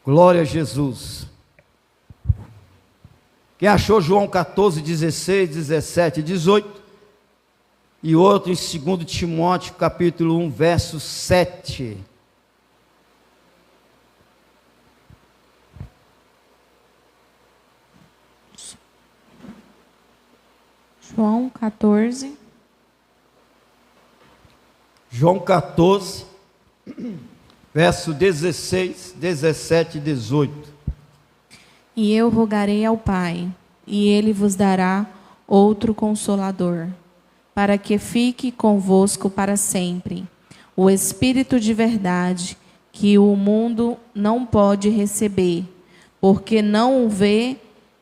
Glória a Jesus. Quem achou João 14, 16, 17 e 18? E outro em 2 Timóteo capítulo 1, verso 7. João 14. João 14, verso 16, 17 e 18. E eu rogarei ao Pai, e Ele vos dará outro Consolador, para que fique convosco para sempre, o Espírito de verdade, que o mundo não pode receber, porque não o vê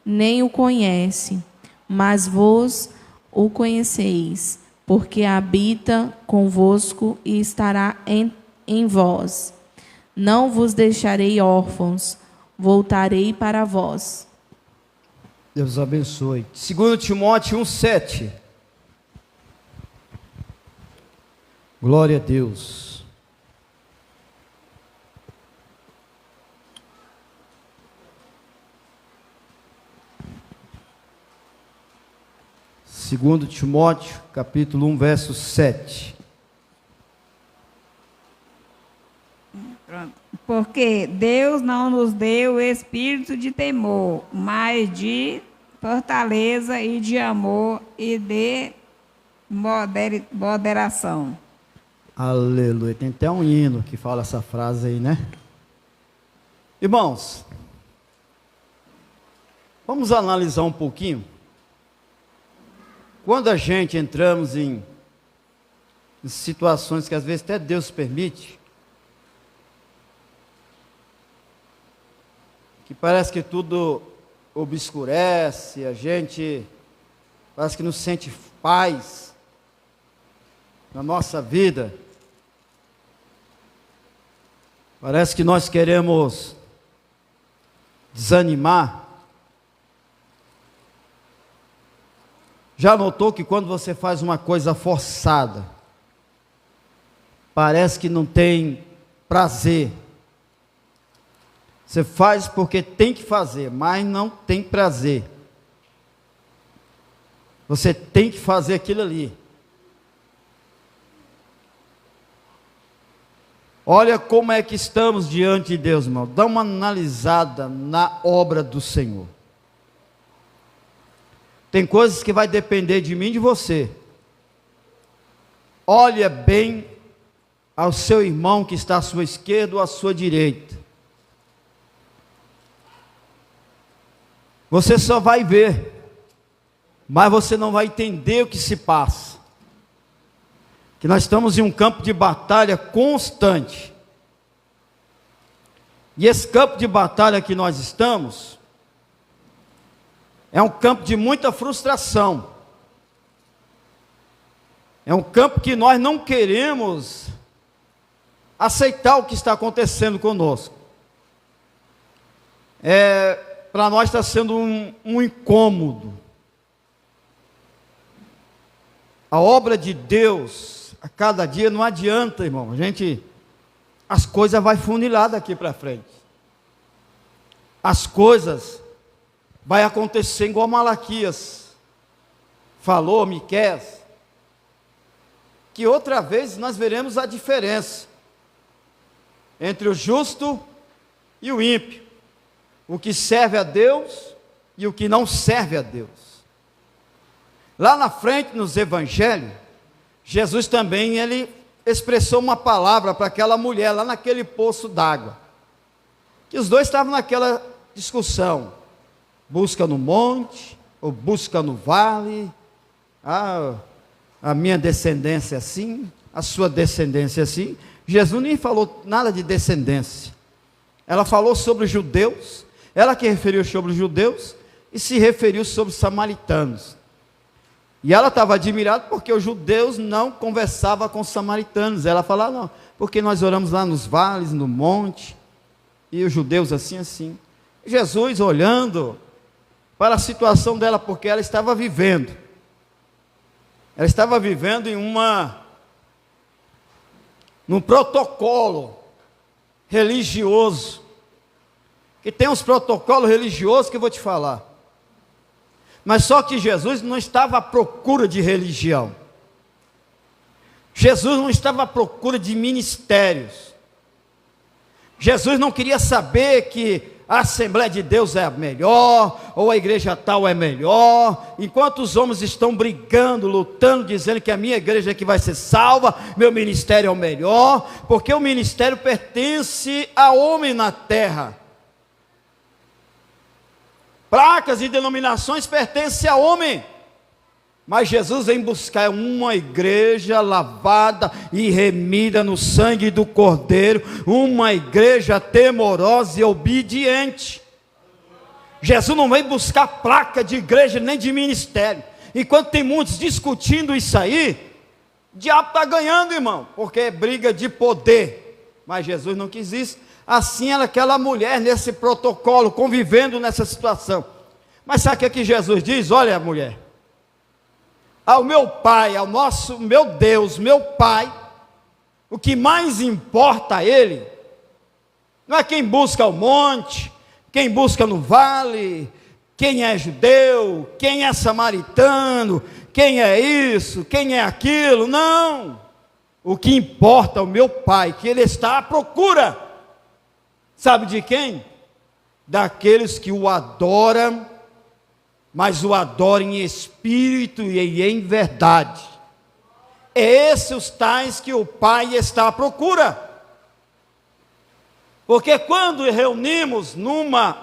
nem o conhece, mas vos o conheceis, porque habita convosco e estará em vós. Não vos deixarei órfãos, voltarei para vós. Deus abençoe. 2 Timóteo 1,7. Glória a Deus. Segundo Timóteo, capítulo 1, verso 7. Pronto. Porque Deus não nos deu espírito de temor, mas de fortaleza e de amor e de moderação. Aleluia. Tem até um hino que fala essa frase aí, né? Irmãos, vamos analisar um pouquinho. Quando a gente entramos em situações que às vezes até Deus permite, que parece que tudo obscurece, a gente parece que não sente paz na nossa vida, parece que nós queremos desanimar. Já notou que quando você faz uma coisa forçada, parece que não tem prazer? Você faz porque tem que fazer, mas não tem prazer. Você tem que fazer aquilo ali. Olha como é que estamos diante de Deus, irmão. Dá uma analisada na obra do Senhor. Tem coisas que vai depender de mim e de você. Olha bem ao seu irmão que está à sua esquerda ou à sua direita. Você só vai ver, mas você não vai entender o que se passa. Que nós estamos em um campo de batalha constante. E esse campo de batalha que nós estamos é um campo de muita frustração. É um campo que nós não queremos aceitar o que está acontecendo conosco. Para nós está sendo um incômodo. A obra de Deus, a cada dia, não adianta, irmão. As coisas vão funilar daqui para frente. As coisas vai acontecer igual Malaquias falou, Miqueias, que outra vez nós veremos a diferença entre o justo e o ímpio, o que serve a Deus e o que não serve a Deus. Lá na frente, nos evangelhos, Jesus também, ele expressou uma palavra para aquela mulher, lá naquele poço d'água, que os dois estavam naquela discussão, busca no monte, ou busca no vale, a minha descendência é assim, a sua descendência é assim. Jesus nem falou nada de descendência, ela falou sobre os judeus, ela que referiu sobre os judeus, e se referiu sobre os samaritanos. E ela estava admirada porque os judeus não conversavam com os samaritanos. Ela falava, não, porque nós oramos lá nos vales, no monte, e os judeus assim, assim. Jesus olhando para a situação dela, porque ela estava vivendo. Ela estava vivendo num protocolo religioso, que tem uns protocolos religiosos que eu vou te falar. Mas só que Jesus não estava à procura de religião. Jesus não estava à procura de ministérios. Jesus não queria saber que a Assembleia de Deus é a melhor, ou a igreja tal é melhor, enquanto os homens estão brigando, lutando, dizendo que a minha igreja é que vai ser salva, meu ministério é o melhor, porque o ministério pertence a homem na terra. Placas e denominações pertencem a homem, mas Jesus vem buscar uma igreja lavada e remida no sangue do Cordeiro, uma igreja temorosa e obediente. Jesus não vem buscar placa de igreja nem de ministério. Enquanto tem muitos discutindo isso aí, o diabo está ganhando, irmão, porque é briga de poder. Mas Jesus não quis isso. Assim era aquela mulher nesse protocolo, convivendo nessa situação. Mas sabe o que Jesus diz? Olha, mulher, ao meu Pai, meu Deus, meu Pai, o que mais importa a Ele, não é quem busca o monte, quem busca no vale, quem é judeu, quem é samaritano, quem é isso, quem é aquilo, não. O que importa é o meu Pai, que Ele está à procura. Sabe de quem? Daqueles que o adoram, mas o adoram em espírito e em verdade. É esses os tais que o Pai está à procura. Porque quando reunimos numa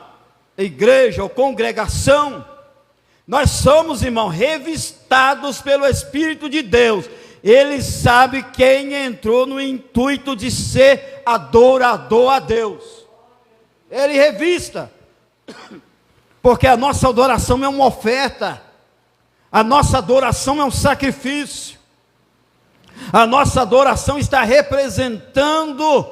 igreja ou congregação, nós somos, irmão, revistados pelo Espírito de Deus. Ele sabe quem entrou no intuito de ser adorador a Deus. Ele revista, porque a nossa adoração é uma oferta, a nossa adoração é um sacrifício, a nossa adoração está representando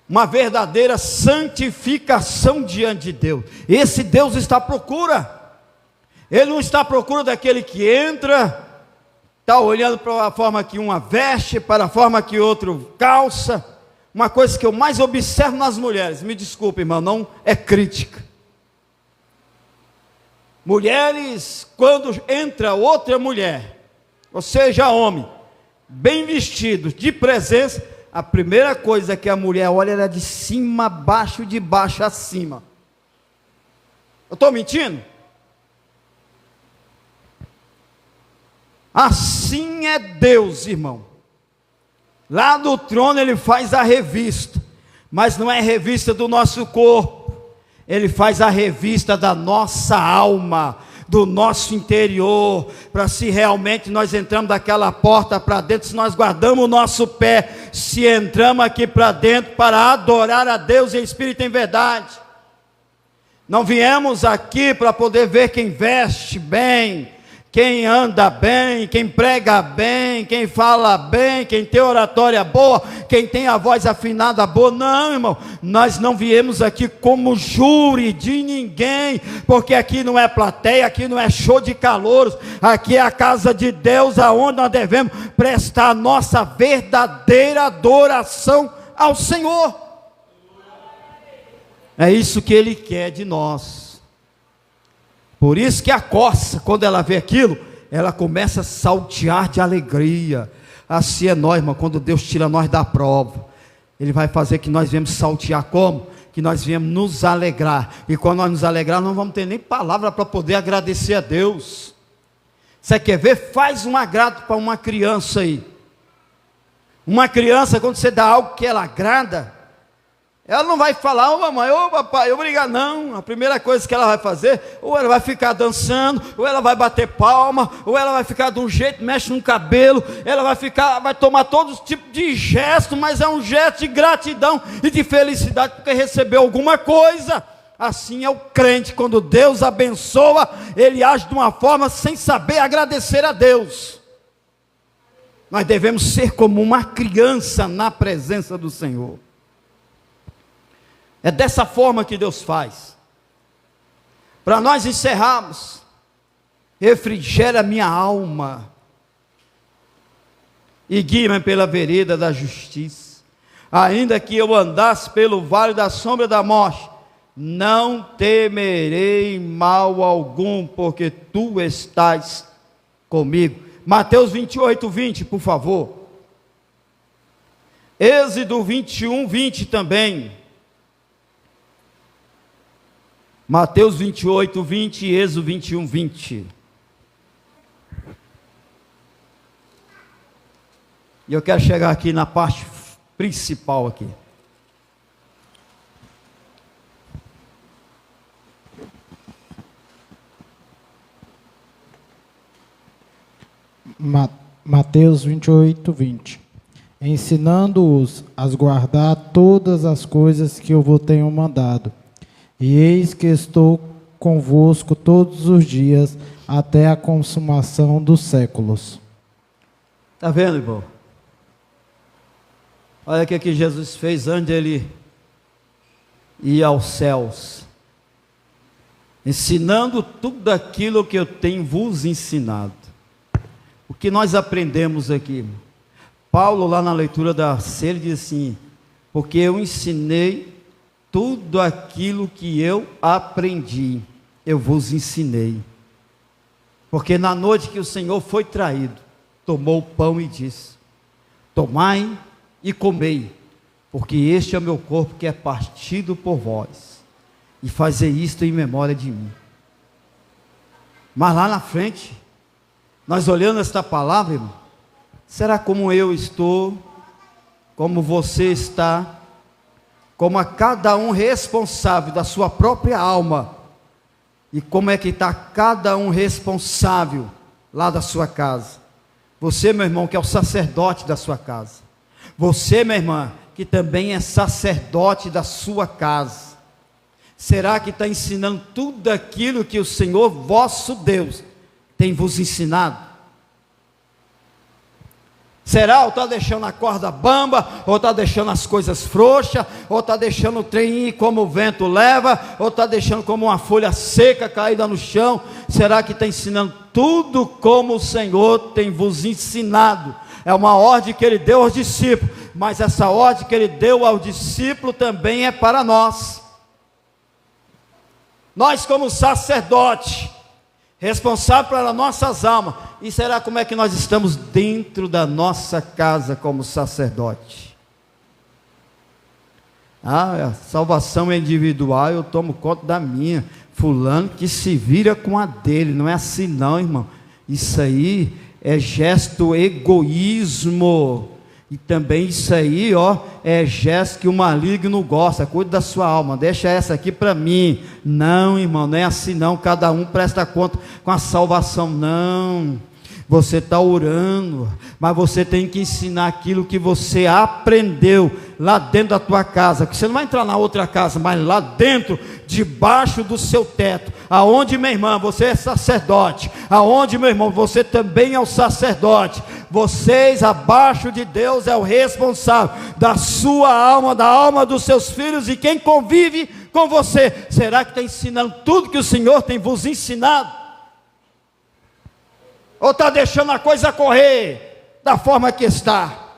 uma verdadeira santificação diante de Deus. Esse Deus está à procura, Ele não está à procura daquele que entra, está olhando para a forma que uma veste, para a forma que outro calça. Uma coisa que eu mais observo nas mulheres, me desculpe, irmão, não é crítica. Mulheres, quando entra outra mulher, ou seja, homem, bem vestido, de presença, a primeira coisa que a mulher olha é de cima a baixo, de baixo a cima. Eu estou mentindo? Assim é Deus, irmão. Lá do trono ele faz a revista, mas não é revista do nosso corpo, ele faz a revista da nossa alma, do nosso interior, para se realmente nós entramos daquela porta para dentro, se nós guardamos o nosso pé, se entramos aqui para dentro para adorar a Deus em espírito e em verdade. Não viemos aqui para poder ver quem veste bem, quem anda bem, quem prega bem, quem fala bem, quem tem oratória boa, quem tem a voz afinada boa. Não, irmão, nós não viemos aqui como júri de ninguém, porque aqui não é plateia, aqui não é show de calouros, aqui é a casa de Deus, aonde nós devemos prestar a nossa verdadeira adoração ao Senhor. É isso que Ele quer de nós. Por isso que a corça, quando ela vê aquilo, ela começa a saltear de alegria. Assim é nós, irmão, quando Deus tira nós da prova, Ele vai fazer que nós viemos saltear como? Que nós viemos nos alegrar. E quando nós nos alegrar, não vamos ter nem palavra para poder agradecer a Deus. Você quer ver? Faz um agrado para uma criança aí. Uma criança, quando você dá algo que ela agrada, ela não vai falar, ô mamãe, ô papai, obrigado, não. A primeira coisa que ela vai fazer, ou ela vai ficar dançando, ou ela vai bater palma, ou ela vai ficar de um jeito, mexe no cabelo, ela vai tomar todos os tipos de gestos, mas é um gesto de gratidão e de felicidade, porque recebeu alguma coisa. Assim é o crente, quando Deus abençoa, ele age de uma forma sem saber agradecer a Deus. Nós devemos ser como uma criança na presença do Senhor. É dessa forma que Deus faz. Para nós encerrarmos, refrigera minha alma e guia-me pela vereda da justiça. Ainda que eu andasse pelo vale da sombra da morte, não temerei mal algum, porque tu estás comigo. Mateus 28, 20, por favor. Êxodo 21, 20 também. Mateus 28, 20 e Êxodo 21, 20. E eu quero chegar aqui na parte principal aqui. Mateus 28, 20. Ensinando-os a guardar todas as coisas que eu vos tenho mandado. E eis que estou convosco todos os dias, até a consumação dos séculos. Está vendo, irmão? Olha o que Jesus fez antes de Ele ir aos céus. Ensinando tudo aquilo que eu tenho vos ensinado. O que nós aprendemos aqui, irmão? Paulo, lá na leitura da ceia, ele diz assim: porque eu ensinei tudo aquilo que eu aprendi, eu vos ensinei. Porque na noite que o Senhor foi traído, tomou o pão e disse: tomai e comei, porque este é o meu corpo que é partido por vós, e fazei isto em memória de mim. Mas lá na frente, nós olhando esta palavra, irmão, será como eu estou, como você está, como a cada um responsável da sua própria alma, e como é que está cada um responsável lá da sua casa. Você, meu irmão, que é o sacerdote da sua casa. Você, minha irmã, que também é sacerdote da sua casa. Será que está ensinando tudo aquilo que o Senhor, vosso Deus, tem vos ensinado? Será ou está deixando a corda bamba, ou está deixando as coisas frouxas, ou está deixando o trem ir como o vento leva, ou está deixando como uma folha seca caída no chão? Será que está ensinando tudo como o Senhor tem vos ensinado? É uma ordem que Ele deu aos discípulos, mas essa ordem que Ele deu ao discípulo também é para nós. Nós como sacerdote, responsável pelas nossas almas. E será como é que nós estamos dentro da nossa casa como sacerdote? A salvação é individual, eu tomo conta da minha. Fulano que se vira com a dele. Não é assim não, irmão. Isso aí é gesto egoísmo. E também isso aí, ó, é gesto que o maligno gosta. Cuide da sua alma, deixa essa aqui para mim. Não, irmão, não é assim não. Cada um presta conta com a salvação, não. Você está orando, mas você tem que ensinar aquilo que você aprendeu lá dentro da tua casa, que você não vai entrar na outra casa, mas lá dentro, debaixo do seu teto, aonde, minha irmã, você é sacerdote, aonde, meu irmão, você também é o sacerdote. Vocês, abaixo de Deus, é o responsável da sua alma, da alma dos seus filhos, e quem convive com você, será que está ensinando tudo que o Senhor tem vos ensinado? Ou está deixando a coisa correr da forma que está?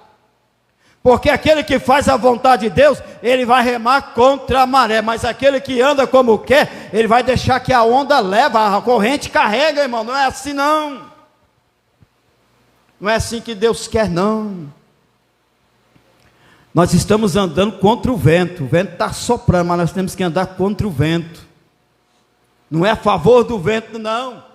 Porque aquele que faz a vontade de Deus, ele vai remar contra a maré, mas aquele que anda como quer, ele vai deixar que a onda leva, a corrente carrega, irmão. Não é assim não. Não é assim que Deus quer, não. Nós estamos andando contra o vento está soprando, mas nós temos que andar contra o vento. Não é a favor do vento, não.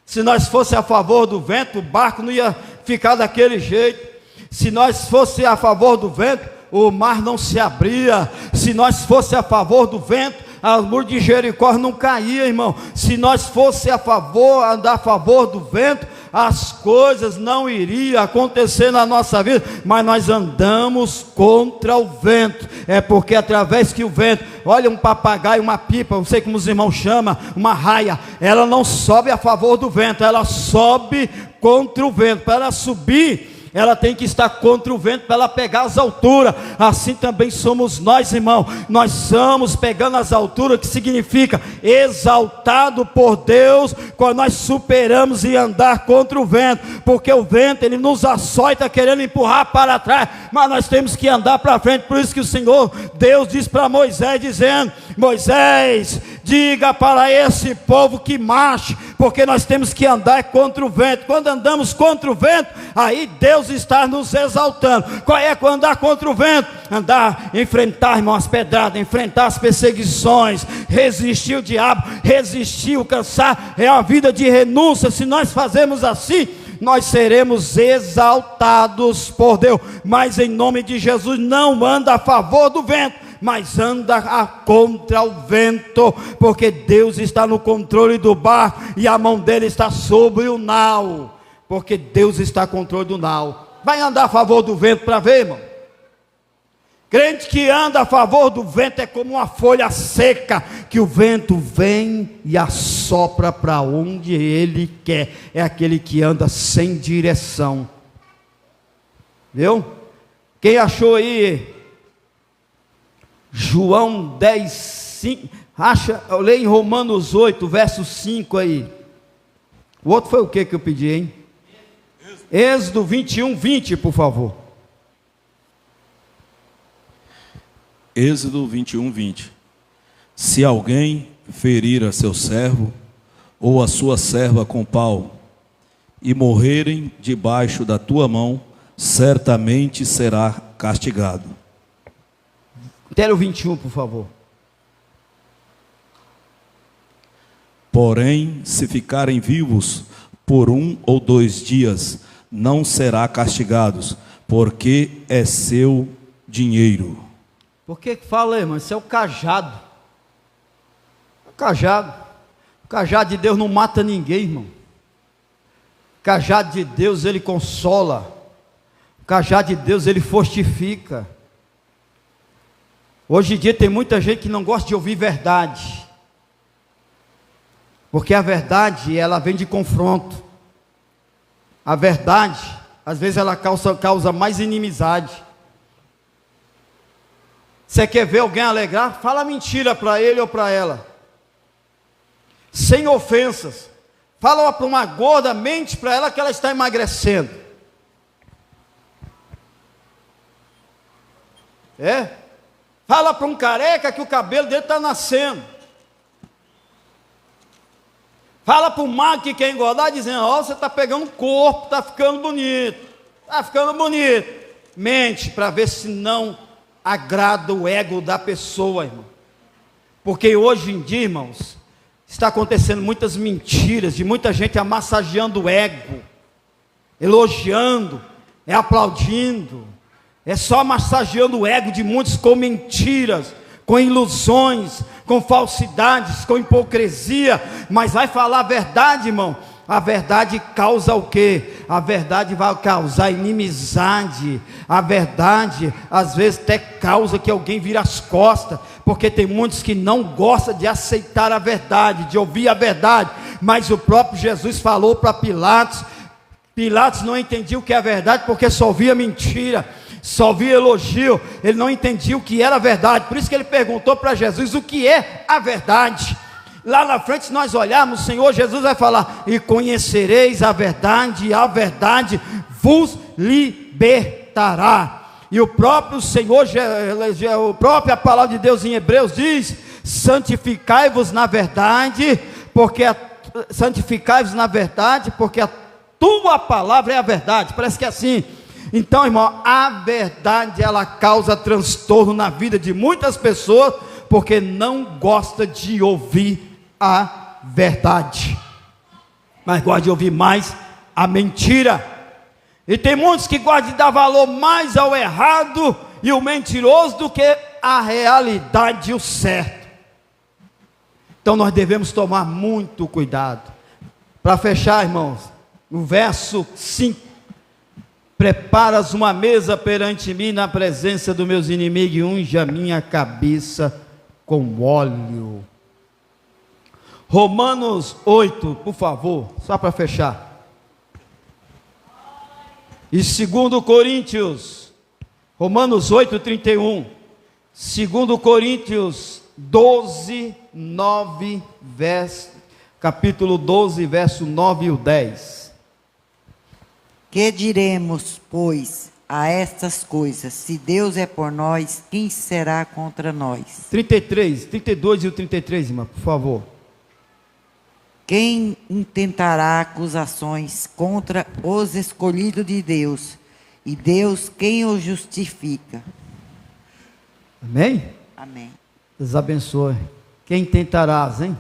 Se nós fosse a favor do vento, o barco não ia ficar daquele jeito. Se nós fosse a favor do vento, o mar não se abria. Se nós fosse a favor do vento, os muros de Jericó não caíam, irmão. Se nós fosse a favor, andar a favor do vento, as coisas não iriam acontecer na nossa vida, mas nós andamos contra o vento. É porque através que o vento, olha, um papagaio, uma pipa, não sei como os irmãos chamam, uma raia, ela não sobe a favor do vento, ela sobe contra o vento. Para ela subir, ela tem que estar contra o vento para ela pegar as alturas. Assim também somos nós, irmão. Nós somos pegando as alturas, que significa exaltado por Deus, quando nós superamos e andar contra o vento, porque o vento ele nos açoita querendo empurrar para trás, mas nós temos que andar para frente. Por isso que o Senhor Deus diz para Moisés, dizendo: Moisés, diga para esse povo que marche, porque nós temos que andar contra o vento. Quando andamos contra o vento, aí Deus está nos exaltando. Qual é quando andar contra o vento? Andar, enfrentar, irmão, as pedradas, enfrentar as perseguições, resistir o diabo, resistir o cansaço, é uma vida de renúncia. Se nós fazemos assim, nós seremos exaltados por Deus. Mas em nome de Jesus, não anda a favor do vento, mas anda contra o vento, porque Deus está no controle do barco, e a mão dele está sobre o nau, porque Deus está no controle do nau. Vai andar a favor do vento para ver, irmão? Crente que anda a favor do vento é como uma folha seca, que o vento vem e assopra para onde ele quer. É aquele que anda sem direção. Viu? Quem achou aí João 10, 5, acha, eu leio em Romanos 8, verso 5 aí. O outro foi o que eu pedi, hein? Êxodo 21, 20, por favor. Êxodo 21, 20. Se alguém ferir a seu servo ou a sua serva com pau, e morrerem debaixo da tua mão, certamente será castigado. Até o 21, por favor. Porém, se ficarem vivos por 1 ou 2 dias, não será castigados, porque é seu dinheiro. Por que fala, irmão? Isso é o cajado. O cajado. O cajado de Deus não mata ninguém, irmão. O cajado de Deus, ele consola. O cajado de Deus, ele fortifica. Hoje em dia tem muita gente que não gosta de ouvir verdade, porque a verdade, ela vem de confronto. A verdade, às vezes ela causa mais inimizade. Você quer ver alguém alegrar? Fala mentira para ele ou para ela, sem ofensas. Fala para uma gorda, mente para ela que ela está emagrecendo. Fala para um careca que o cabelo dele está nascendo. Fala para um magro que quer engordar, dizendo: ó, você está pegando corpo, está ficando bonito. Está ficando bonito. Mente para ver se não agrada o ego da pessoa, irmão. Porque hoje em dia, irmãos, está acontecendo muitas mentiras, de muita gente amassageando o ego, elogiando, é aplaudindo, é só massageando o ego de muitos com mentiras, com ilusões, com falsidades, com hipocrisia, mas vai falar a verdade, irmão. A verdade causa o quê? A verdade vai causar inimizade. A verdade, às vezes, até causa que alguém vira as costas, porque tem muitos que não gostam de aceitar a verdade, de ouvir a verdade. Mas o próprio Jesus falou para Pilatos. Pilatos não entendia o que é a verdade, porque só ouvia mentira, só ouvia elogio. Ele não entendia o que era a verdade. Por isso que ele perguntou para Jesus o que é a verdade. Lá na frente, se nós olharmos, o Senhor Jesus vai falar: e conhecereis a verdade, e a verdade vos libertará. E o próprio Senhor, a própria palavra de Deus em Hebreus diz: santificai-vos na verdade, porque a tua palavra é a verdade. Parece que é assim. Então, irmão, a verdade, ela causa transtorno na vida de muitas pessoas, porque não gosta de ouvir a verdade, mas gosta de ouvir mais a mentira. E tem muitos que gostam de dar valor mais ao errado e o mentiroso do que a realidade e o certo. Então nós devemos tomar muito cuidado. Para fechar, irmãos, no verso 5: preparas uma mesa perante mim na presença dos meus inimigos, e unge a minha cabeça com óleo. Romanos 8, por favor, só para fechar. E 2 Coríntios, Romanos 8, 31. 2 Coríntios 12, 9, capítulo 12, verso 9 e o 10. Que diremos, pois, a estas coisas? Se Deus é por nós, quem será contra nós? 33, 32 e o 33, irmã, por favor. Quem intentará acusações contra os escolhidos de Deus? E Deus quem os justifica? Amém? Amém. Deus abençoe. Quem tentarás, hein?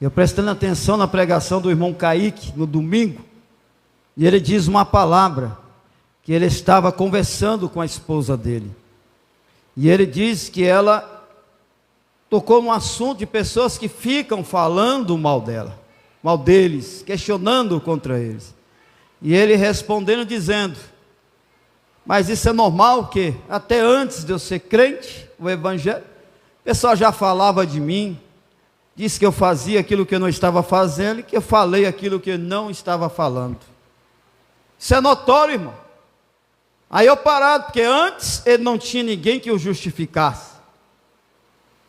Eu prestando atenção na pregação do irmão Kaique, no domingo, e ele diz uma palavra, que ele estava conversando com a esposa dele, e ele diz que ela tocou num assunto de pessoas que ficam falando mal dela, mal deles, questionando contra eles, e ele respondendo dizendo: mas isso é normal, que até antes de eu ser crente, o evangelho, o pessoal já falava de mim, disse que eu fazia aquilo que eu não estava fazendo, e que eu falei aquilo que eu não estava falando. Isso é notório, irmão. Aí eu parado, porque antes ele não tinha ninguém que o justificasse.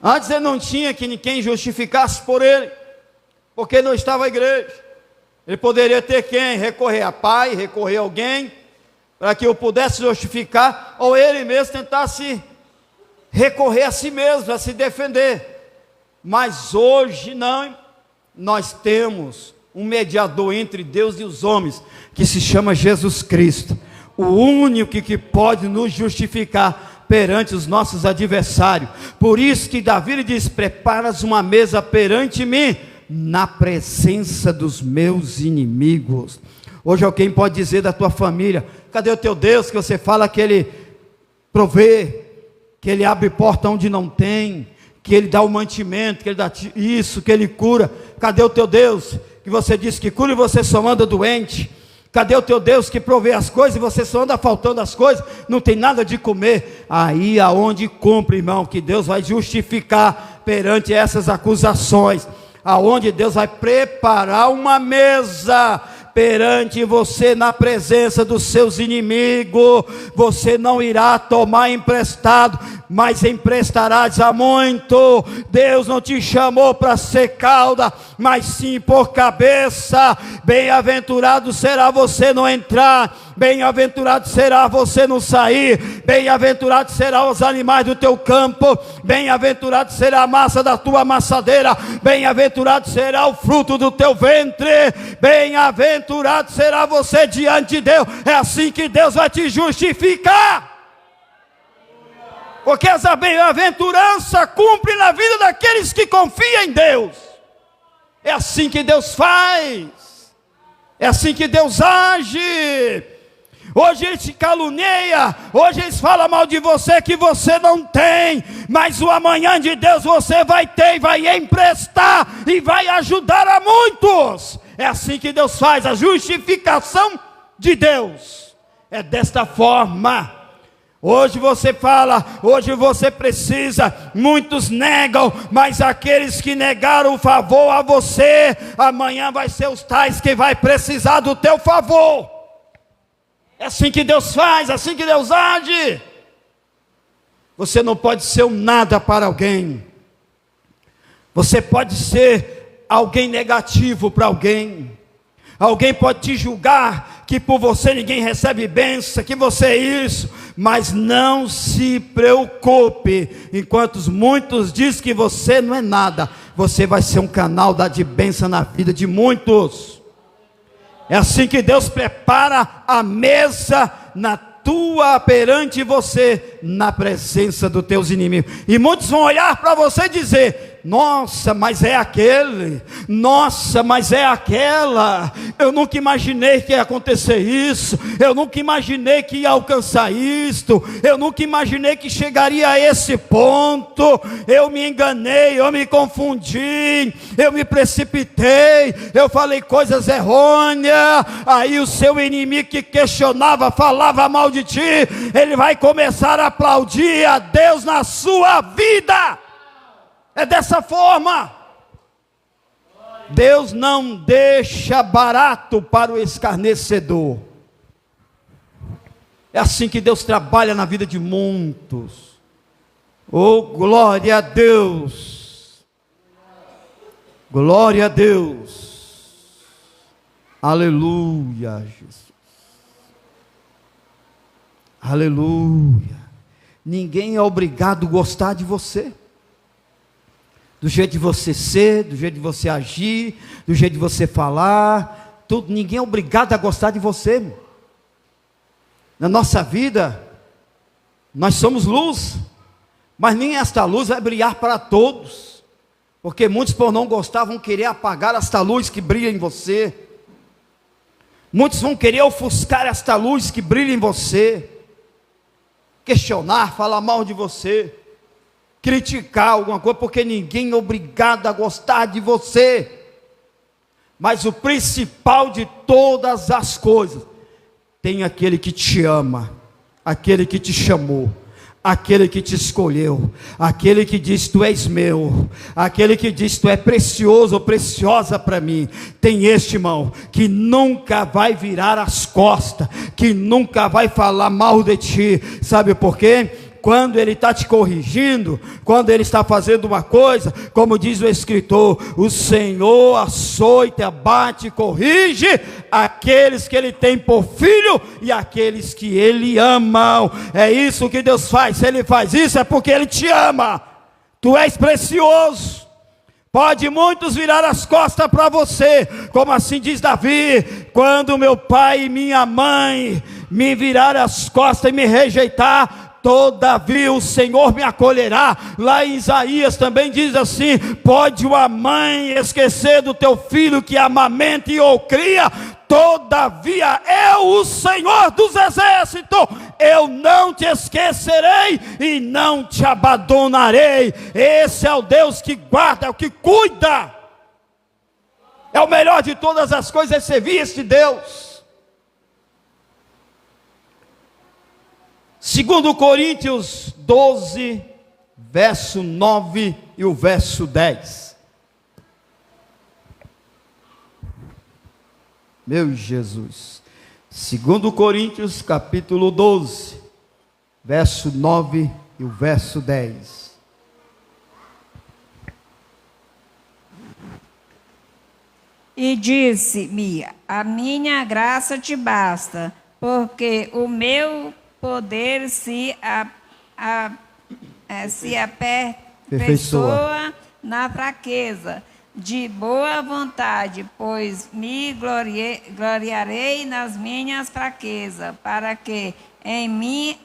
Antes ele não tinha que ninguém justificasse por ele, porque ele não estava à igreja. Ele poderia ter quem? Recorrer a pai, recorrer a alguém, para que eu pudesse justificar, ou ele mesmo tentasse recorrer a si mesmo, a se defender. Mas hoje não, nós temos um mediador entre Deus e os homens, que se chama Jesus Cristo, o único que pode nos justificar perante os nossos adversários. Por isso que Davi lhe diz: preparas uma mesa perante mim, na presença dos meus inimigos. Hoje alguém pode dizer da tua família: cadê o teu Deus, que você fala que Ele provê, que Ele abre porta onde não tem, que Ele dá o mantimento, que Ele dá isso, que Ele cura? Cadê o teu Deus, que você diz que cura e você só anda doente? Cadê o teu Deus que provê as coisas e você só anda faltando as coisas, não tem nada de comer? Aí aonde cumpre, irmão, que Deus vai justificar perante essas acusações, aonde Deus vai preparar uma mesa perante você na presença dos seus inimigos. Você não irá tomar emprestado, mas emprestarás a muito. Deus não te chamou para ser cauda, mas sim por cabeça. Bem-aventurado será você não entrar, bem-aventurado será você não sair, bem-aventurado será os animais do teu campo, bem-aventurado será a massa da tua amassadeira, bem-aventurado será o fruto do teu ventre, bem-aventurado será você diante de Deus. É assim que Deus vai te justificar, porque essa bem-aventurança cumpre na vida daqueles que confiam em Deus. É assim que Deus faz, é assim que Deus age. hoje eles te caluniam, hoje eles falam mal de você que você não tem, mas o amanhã de Deus você vai ter, e vai emprestar e vai ajudar a muitos. É assim que Deus faz, a justificação de Deus é desta forma. Hoje você fala, hoje você precisa, muitos negam, mas aqueles que negaram o favor a você, amanhã vai ser os tais que vai precisar do teu favor. É assim que Deus faz, é assim que Deus age. Você não pode ser um nada para alguém. Você pode ser alguém negativo para alguém. Alguém pode te julgar que por você ninguém recebe bênção, que você é isso, mas não se preocupe, enquanto muitos dizem que você não é nada, você vai ser um canal de bênção na vida de muitos. É assim que Deus prepara a mesa perante você, na presença dos teus inimigos, e muitos vão olhar para você e dizer: nossa, mas é aquele, nossa, mas é aquela, eu nunca imaginei que ia acontecer isso, eu nunca imaginei que ia alcançar isto, eu nunca imaginei que chegaria a esse ponto, eu me enganei, eu me confundi, eu me precipitei, eu falei coisas errôneas. Aí o seu inimigo que questionava, falava mal de ti, ele vai começar a aplaudir a Deus na sua vida. É dessa forma. Deus não deixa barato para o escarnecedor. É assim que Deus trabalha na vida de muitos. Oh, glória a Deus. Glória a Deus. Aleluia, Jesus. Aleluia. Ninguém é obrigado a gostar de você. Do jeito de você ser, do jeito de você agir, do jeito de você falar, tudo, ninguém é obrigado a gostar de você. Na nossa vida, nós somos luz, mas nem esta luz vai brilhar para todos, porque muitos, por não gostar, vão querer apagar esta luz que brilha em você. Muitos vão querer ofuscar esta luz que brilha em você, questionar, falar mal de você, criticar alguma coisa, porque ninguém é obrigado a gostar de você. Mas o principal de todas as coisas, tem aquele que te ama, aquele que te chamou, aquele que te escolheu, aquele que diz: tu és meu, aquele que diz: tu é precioso ou preciosa para mim. Tem este, irmão, que nunca vai virar as costas, que nunca vai falar mal de ti. Sabe por quê? Quando ele está te corrigindo, quando ele está fazendo uma coisa, como diz o escritor: o Senhor açoita, abate, corrige aqueles que ele tem por filho e aqueles que ele ama. É isso que Deus faz. Se ele faz isso, é porque ele te ama. Tu és precioso. Pode muitos virar as costas para você, como assim diz Davi: quando meu pai e minha mãe me virar as costas e me rejeitar, todavia o Senhor me acolherá. Lá em Isaías também diz assim: pode uma mãe esquecer do teu filho que amamenta e o cria, todavia eu, o Senhor dos exércitos, eu não te esquecerei e não te abandonarei. Esse é o Deus que guarda, é o que cuida. É o melhor de todas as coisas, é servir este Deus. 2 Coríntios 12, verso 9 e o verso 10. Meu Jesus. 2 Coríntios capítulo 12, verso 9 e o verso 10. E disse-me: a minha graça te basta, porque o meu poder se aperfeiçoa na fraqueza. De boa vontade, pois me gloriarei nas minhas fraquezas, para que em mim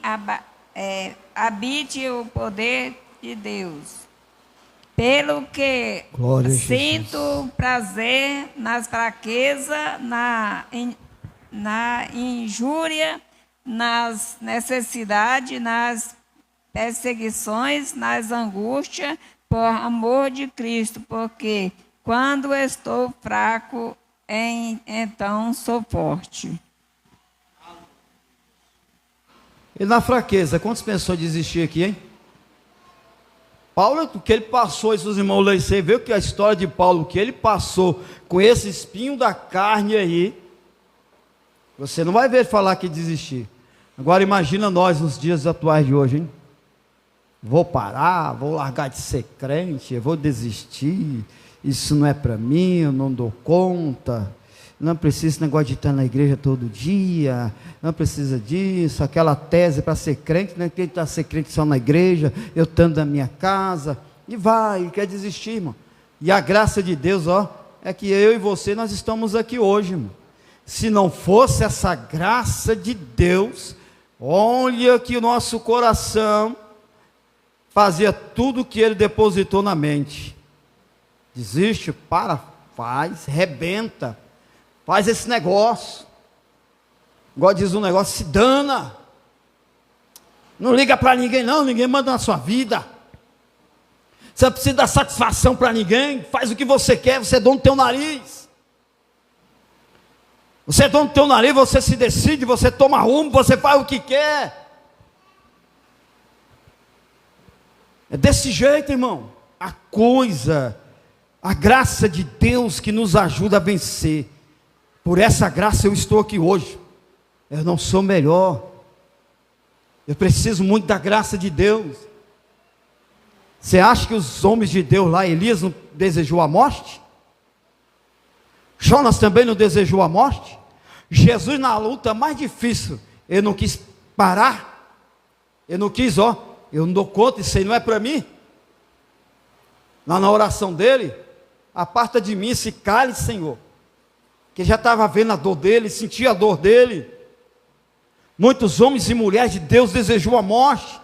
habite o poder de Deus. Pelo que sinto prazer nas fraquezas, na injúria, nas necessidades, nas perseguições, nas angústias, por amor de Cristo, porque quando estou fraco, então sou forte. E na fraqueza, quantos pensou em desistir aqui, hein? Paulo, o que ele passou, seus irmãos, você vê que a história de Paulo, o que ele passou com esse espinho da carne aí, você não vai ver ele falar que desistir. Agora imagina nós nos dias atuais de hoje, hein? Vou parar, vou largar de ser crente, eu vou desistir, isso não é para mim, eu não dou conta, não precisa esse negócio de estar na igreja todo dia, não precisa disso, aquela tese para ser crente, não é que está ser crente só na igreja, eu estando na minha casa, e vai, quer desistir, irmão. E a graça de Deus, é que eu e você, nós estamos aqui hoje, irmão. Se não fosse essa graça de Deus, olha que o nosso coração fazia tudo o que ele depositou na mente. Desiste, para, faz, rebenta, faz esse negócio. Igual diz um negócio, se dana. Não liga para ninguém não, ninguém manda na sua vida. Você não precisa dar satisfação para ninguém, faz o que você quer, você é dono do teu nariz. Você é dono do teu nariz, você se decide, você toma rumo, você faz o que quer. É desse jeito, irmão. A graça de Deus que nos ajuda a vencer. Por essa graça eu estou aqui hoje. Eu não sou melhor. Eu preciso muito da graça de Deus. Você acha que os homens de Deus lá, Elias não desejou a morte? Jonas também não desejou a morte? Jesus na luta mais difícil, ele não quis parar. Ele não quis, eu não dou conta, isso aí não é para mim. Lá na oração dele, aparta de mim esse cálice, Senhor. Que já estava vendo a dor dele, sentia a dor dele. Muitos homens e mulheres de Deus desejou a morte.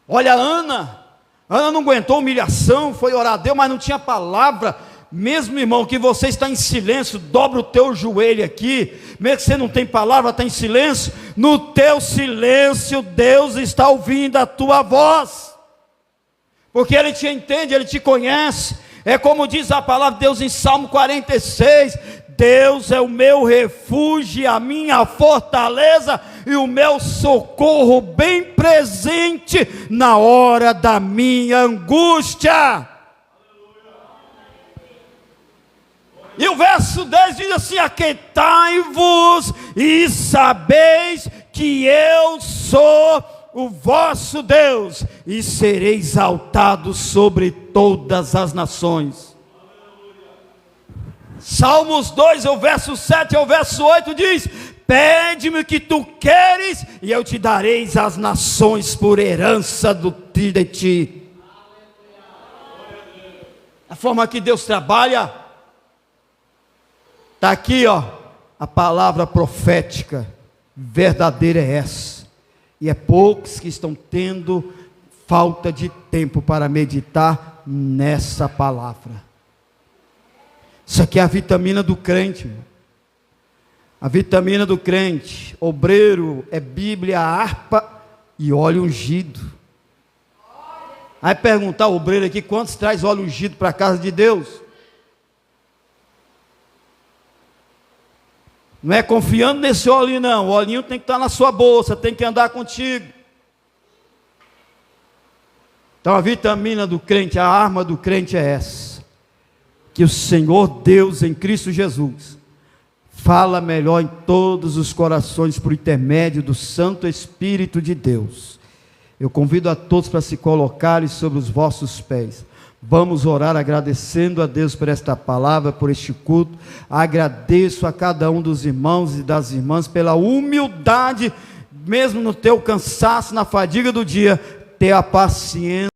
Olha Ana não aguentou humilhação, foi orar a Deus, mas não tinha palavra. Mesmo, irmão, que você está em silêncio, dobra o teu joelho aqui, mesmo que você não tem palavra, está em silêncio, no teu silêncio Deus está ouvindo a tua voz, porque Ele te entende, Ele te conhece. É como diz a palavra de Deus em Salmo 46, Deus é o meu refúgio, a minha fortaleza e o meu socorro bem presente na hora da minha angústia. E o verso 10 diz assim: aquietai-vos e sabeis que eu sou o vosso Deus, e serei exaltado sobre todas as nações. Salmos 2, o verso 7 ao verso 8 diz: pede-me o que tu queres, e eu te darei as nações por herança de ti. A forma que Deus trabalha, está aqui, a palavra profética verdadeira é essa. E é poucos que estão tendo falta de tempo para meditar nessa palavra. Isso aqui é a vitamina do crente. A vitamina do crente. Obreiro é Bíblia, harpa e óleo ungido. Aí perguntar ao obreiro aqui, quantos traz óleo ungido para a casa de Deus? Não é confiando nesse olhinho não, o olhinho tem que estar na sua bolsa, tem que andar contigo. Então a vitamina do crente, a arma do crente é essa, que o Senhor Deus em Cristo Jesus fala melhor em todos os corações por intermédio do Santo Espírito de Deus. Eu convido a todos para se colocarem sobre os vossos pés. Vamos orar agradecendo a Deus por esta palavra, por este culto. Agradeço a cada um dos irmãos e das irmãs pela humildade, mesmo no teu cansaço, na fadiga do dia, ter a paciência